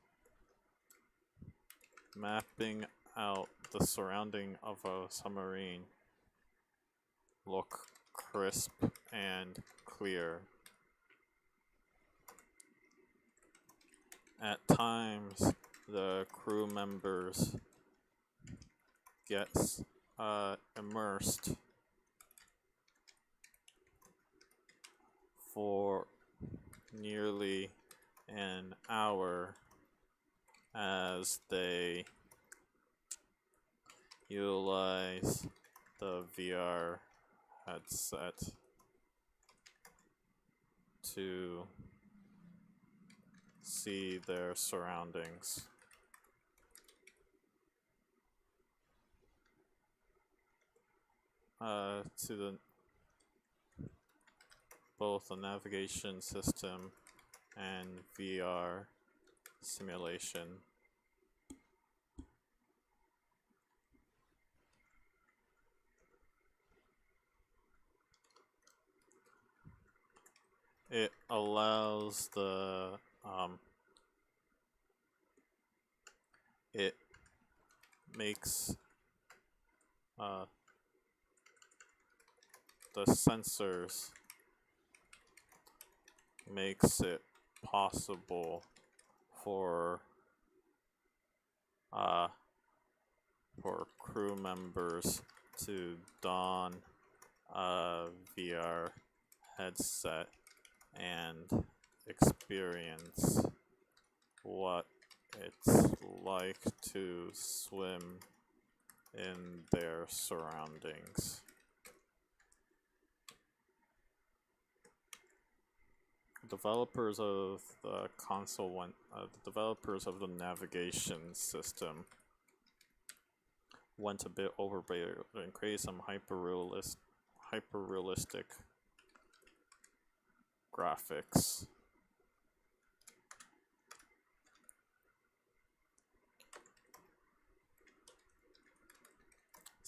mapping out the surrounding of a submarine look crisp and clear. At times, the crew members get immersed for nearly an hour as they utilize the VR headset to see their surroundings. To the both the navigation system and VR simulation. It allows the it makes the sensors makes it possible for crew members to don a VR headset and experience what it's like to swim in their surroundings. Developers of the console the developers of the navigation system went a bit overboard and created some hyper-realistic graphics.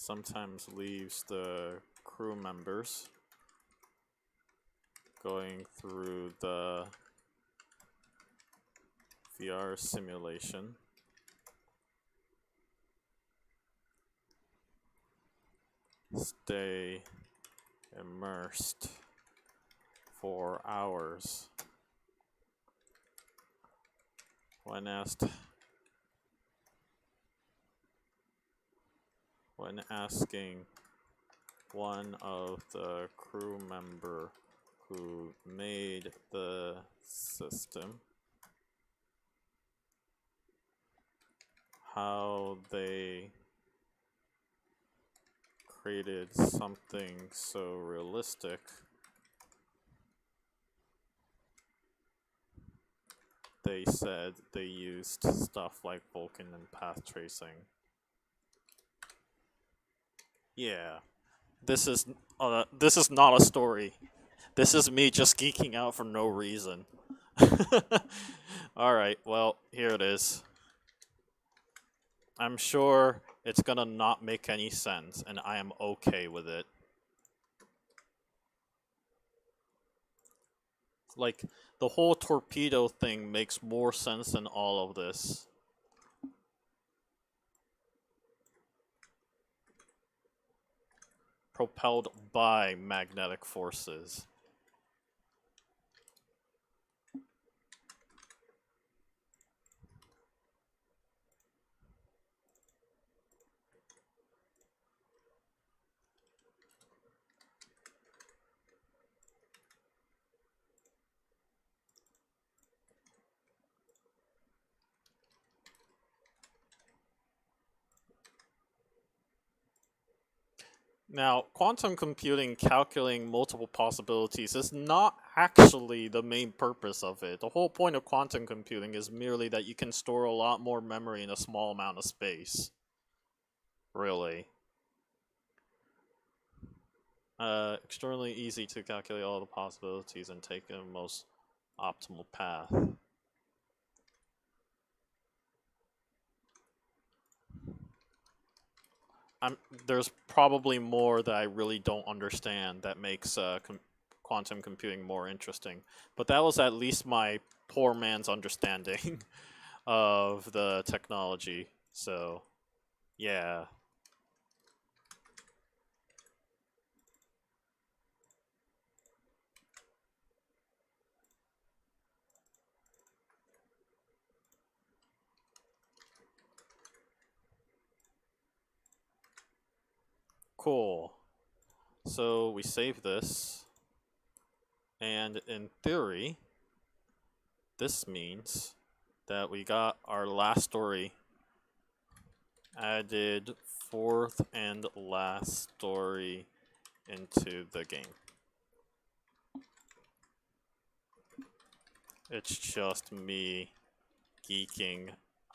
sometimes leaves the crew members going through the VR simulation. Stay immersed for hours. When asking one of the crew member who made the system how they created something so realistic, they said they used stuff like Vulkan and path tracing. Yeah, this is not a story. This is me just geeking out for no reason. Alright, well, here it is. I'm sure it's gonna not make any sense, and I am okay with it. Like, the whole torpedo thing makes more sense than all of this. Propelled by magnetic forces. Now, quantum computing calculating multiple possibilities is not actually the main purpose of it. The whole point of quantum computing is merely that you can store a lot more memory in a small amount of space. Really. Extremely easy to calculate all the possibilities and take the most optimal path. There's probably more that I really don't understand that makes quantum computing more interesting. But that was at least my poor man's understanding of the technology. So, yeah. Cool. So we save this. And in theory, this means that we got our last story added, fourth and last story into the game. It's just me geeking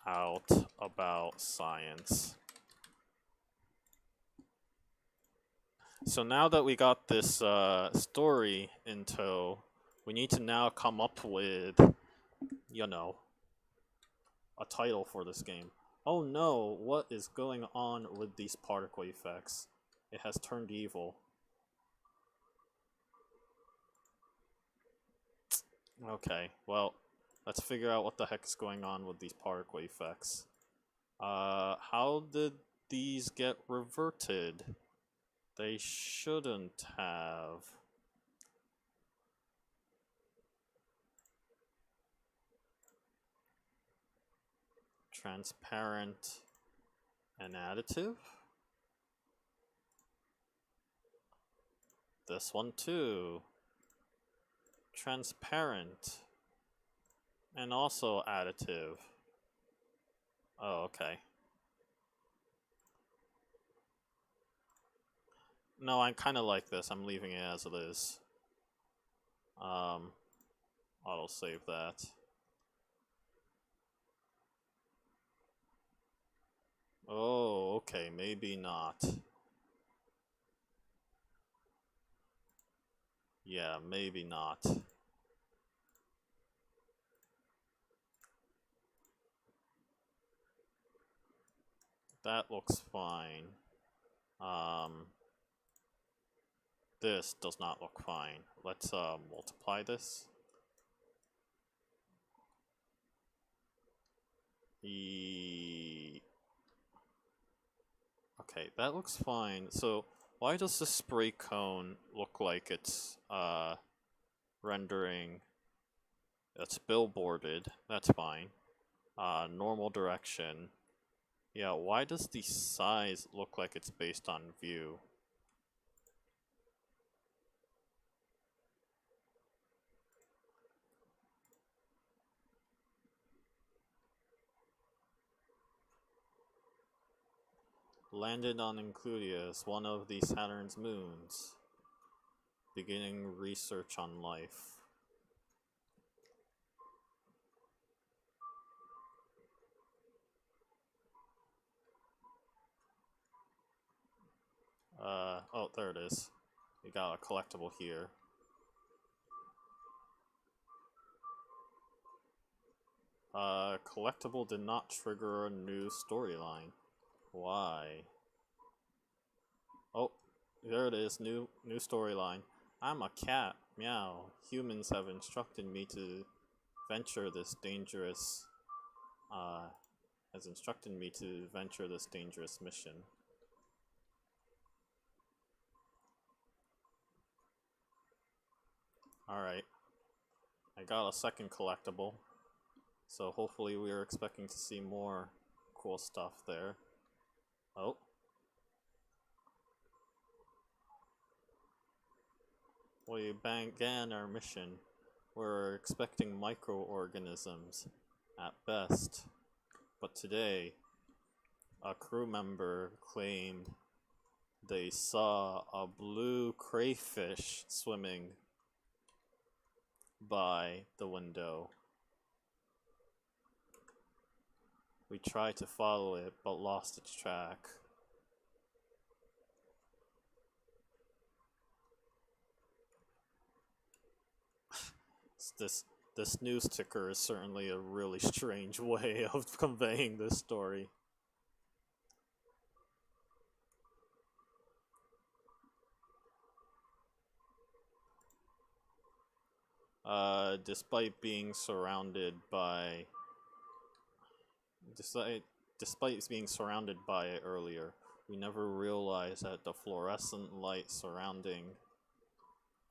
out about science. So now that we got this story in tow, we need to now come up with, you know, a title for this game. Oh no, what is going on with these particle effects? It has turned evil. Okay, well, let's figure out what the heck is going on with these particle effects. How did these get reverted? They shouldn't have. Transparent and additive. This one too. Transparent and also additive. Oh, okay. No, I kind of like this. I'm leaving it as it is. Auto save that. Oh, okay, maybe not. Yeah, maybe not. That looks fine. This does not look fine. Let's multiply this. Okay, that looks fine. So why does the spray cone look like it's rendering? It's billboarded. That's fine. Normal direction. Yeah, why does the size look like it's based on view? Landed on Includius, one of the Saturn's moons. Beginning research on life. Oh, there it is. We got a collectible here. Collectible did not trigger a new storyline. Why? Oh, there it is, new storyline. I'm a cat, meow. Humans have instructed me to venture this dangerous, mission. Alright. I got a second collectible. So hopefully we are expecting to see more cool stuff there. Oh. We began our mission. We're expecting microorganisms at best. But today, a crew member claimed they saw a blue crayfish swimming by the window. We tried to follow it, but lost its track. This news ticker is certainly a really strange way of conveying this story. Despite being surrounded by it earlier, we never realized that the fluorescent light surrounding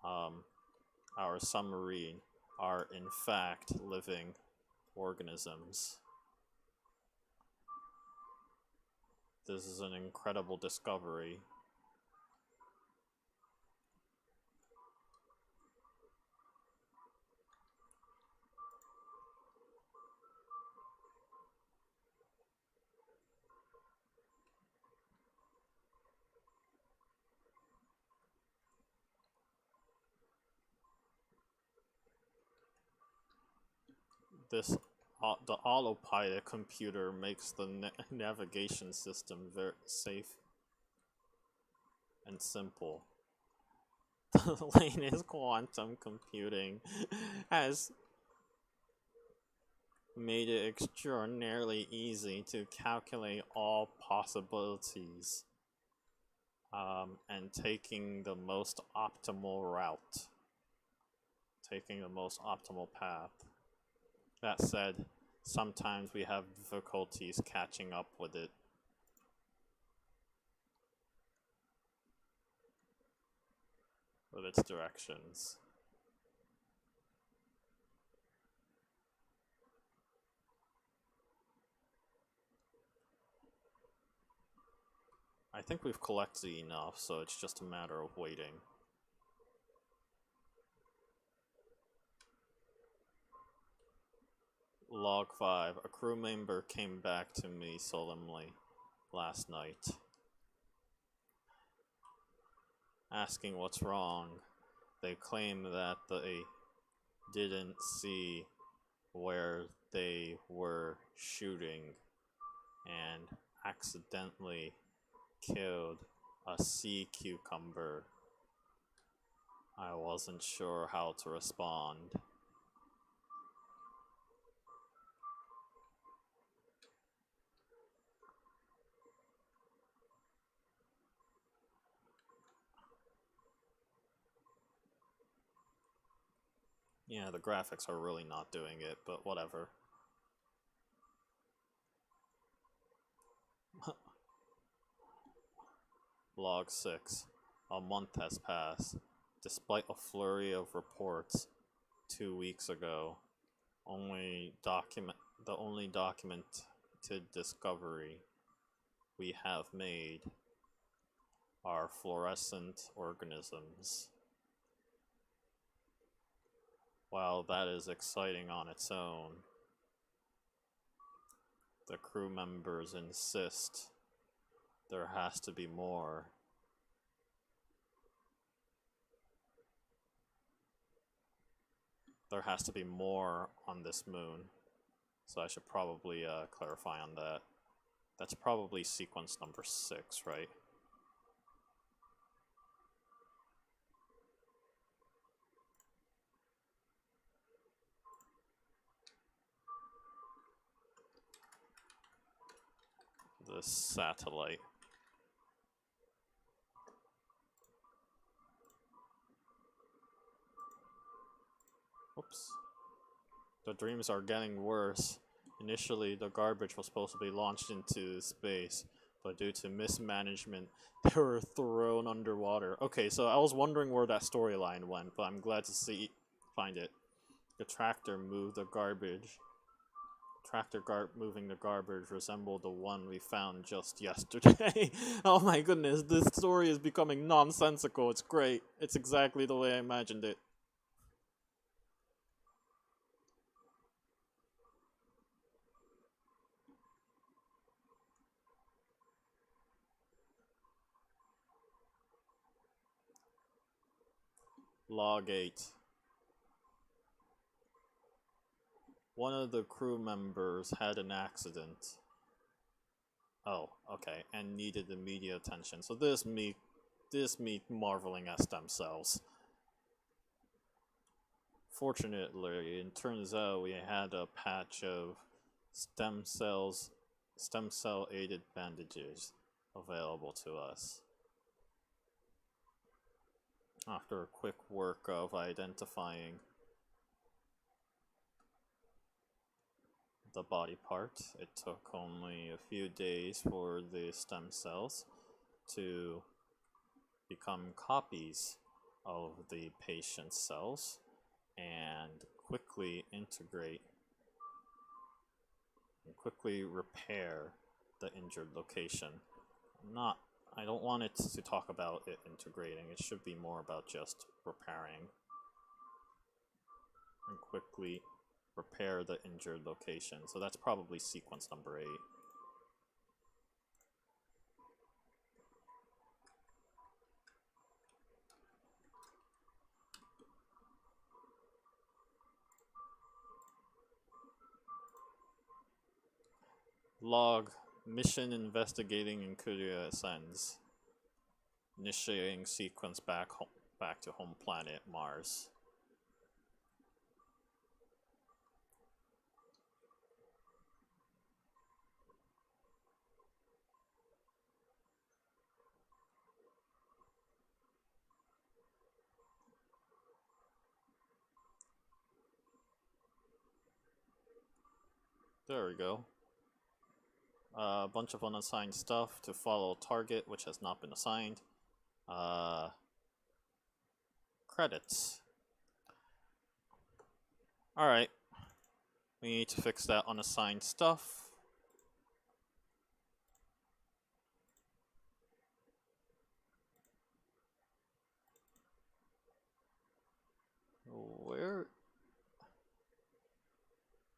our submarine are in fact living organisms. This is an incredible discovery. The autopilot computer makes the navigation system very safe and simple. The latest quantum computing has made it extraordinarily easy to calculate all possibilities and taking the most optimal route, taking the most optimal path. That said, sometimes we have difficulties catching up with it. With its directions. I think we've collected enough, so it's just a matter of waiting. Log 5. A crew member came back to me solemnly last night, asking what's wrong. They claim that they didn't see where they were shooting and accidentally killed a sea cucumber. I wasn't sure how to respond. Yeah, the graphics are really not doing it, but whatever. Log 6. A month has passed. Despite a flurry of reports 2 weeks ago, the only documented discovery we have made are fluorescent organisms. While that is exciting on its own, the crew members insist there has to be more. There has to be more on this moon. So I should probably clarify on that. That's probably sequence number 6, right? The satellite. Oops. The dreams are getting worse. Initially, the garbage was supposed to be launched into space, but due to mismanagement, they were thrown underwater. Okay, so I was wondering where that storyline went, but I'm glad to find it. The tractor moved the garbage. Moving the garbage resembled the one we found just yesterday. Oh my goodness, this story is becoming nonsensical. It's great. It's exactly the way I imagined it. Log 8. One of the crew members had an accident. Oh, okay, and needed immediate attention. So this me marveling at stem cells. Fortunately, it turns out we had a patch of stem cell aided bandages available to us. After a quick work of identifying the body part, it took only a few days for the stem cells to become copies of the patient's cells and quickly repair the injured location. I don't want it to talk about it integrating. It should be more about just repairing and quickly repair the injured location. So that's probably sequence number 8. Log. Mission investigating Incuria ascends. Initiating sequence back to home planet Mars. There we go. A bunch of unassigned stuff to follow target, which has not been assigned. Credits. Alright. We need to fix that unassigned stuff. Where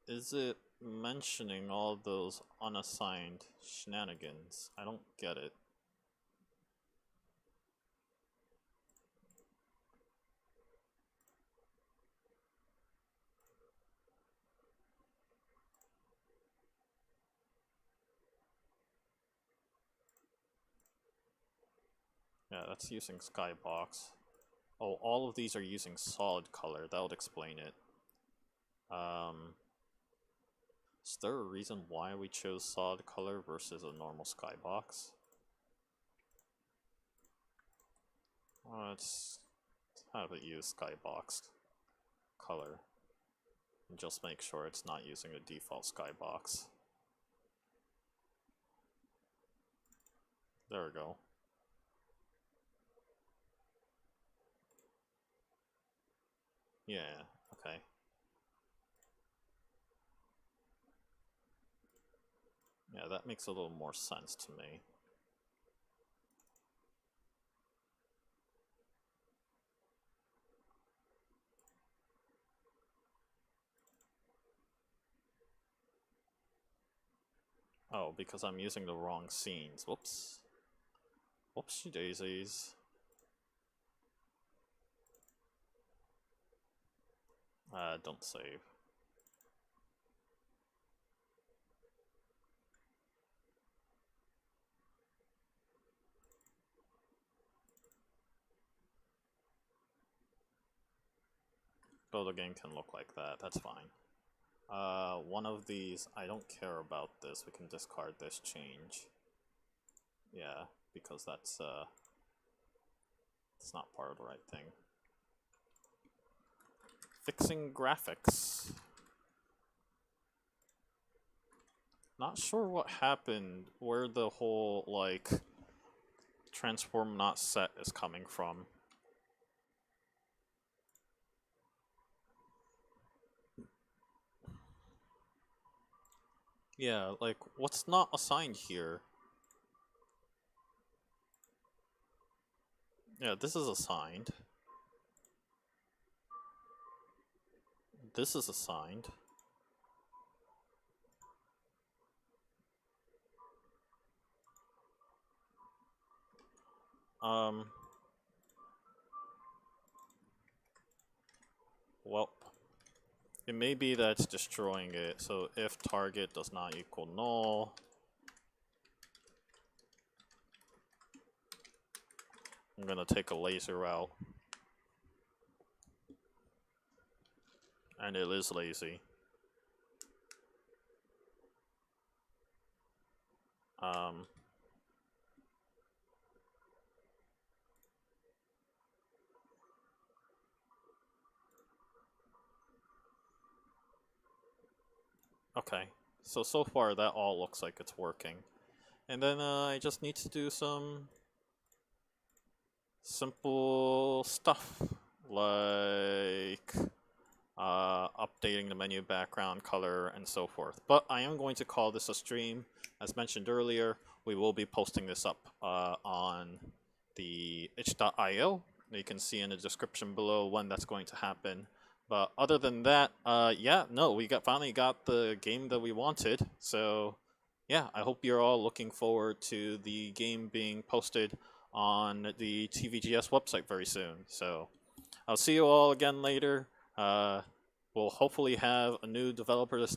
is it mentioning all those unassigned shenanigans? I don't get it. Yeah, that's using skybox. Oh, all of these are using solid color. That would explain it. Is there a reason why we chose solid color versus a normal skybox? Let's have it use skybox color. And just make sure it's not using the default skybox. There we go. Yeah, okay. Yeah, that makes a little more sense to me. Oh, because I'm using the wrong scenes. Whoops. Whoopsie daisies. Don't save. Oh, the game can look like that. That's fine. One of these, I don't care about this. We can discard this change. Yeah, because that's it's not part of the right thing. Fixing graphics. Not sure what happened, where the whole, like, transform not set is coming from. Yeah, like, what's not assigned here? Yeah, this is assigned. This is assigned. Well, it may be that it's destroying it, so if target does not equal null, I'm gonna take a laser out. And it is lazy. Okay, so far that all looks like it's working. And then I just need to do some simple stuff, like updating the menu background color and so forth. But I am going to call this a stream. As mentioned earlier, we will be posting this up on the itch.io. You can see in the description below when that's going to happen. But other than that, yeah, no, we finally got the game that we wanted. So yeah, I hope you're all looking forward to the game being posted on the TVGS website very soon. So I'll see you all again later. We'll hopefully have a new developer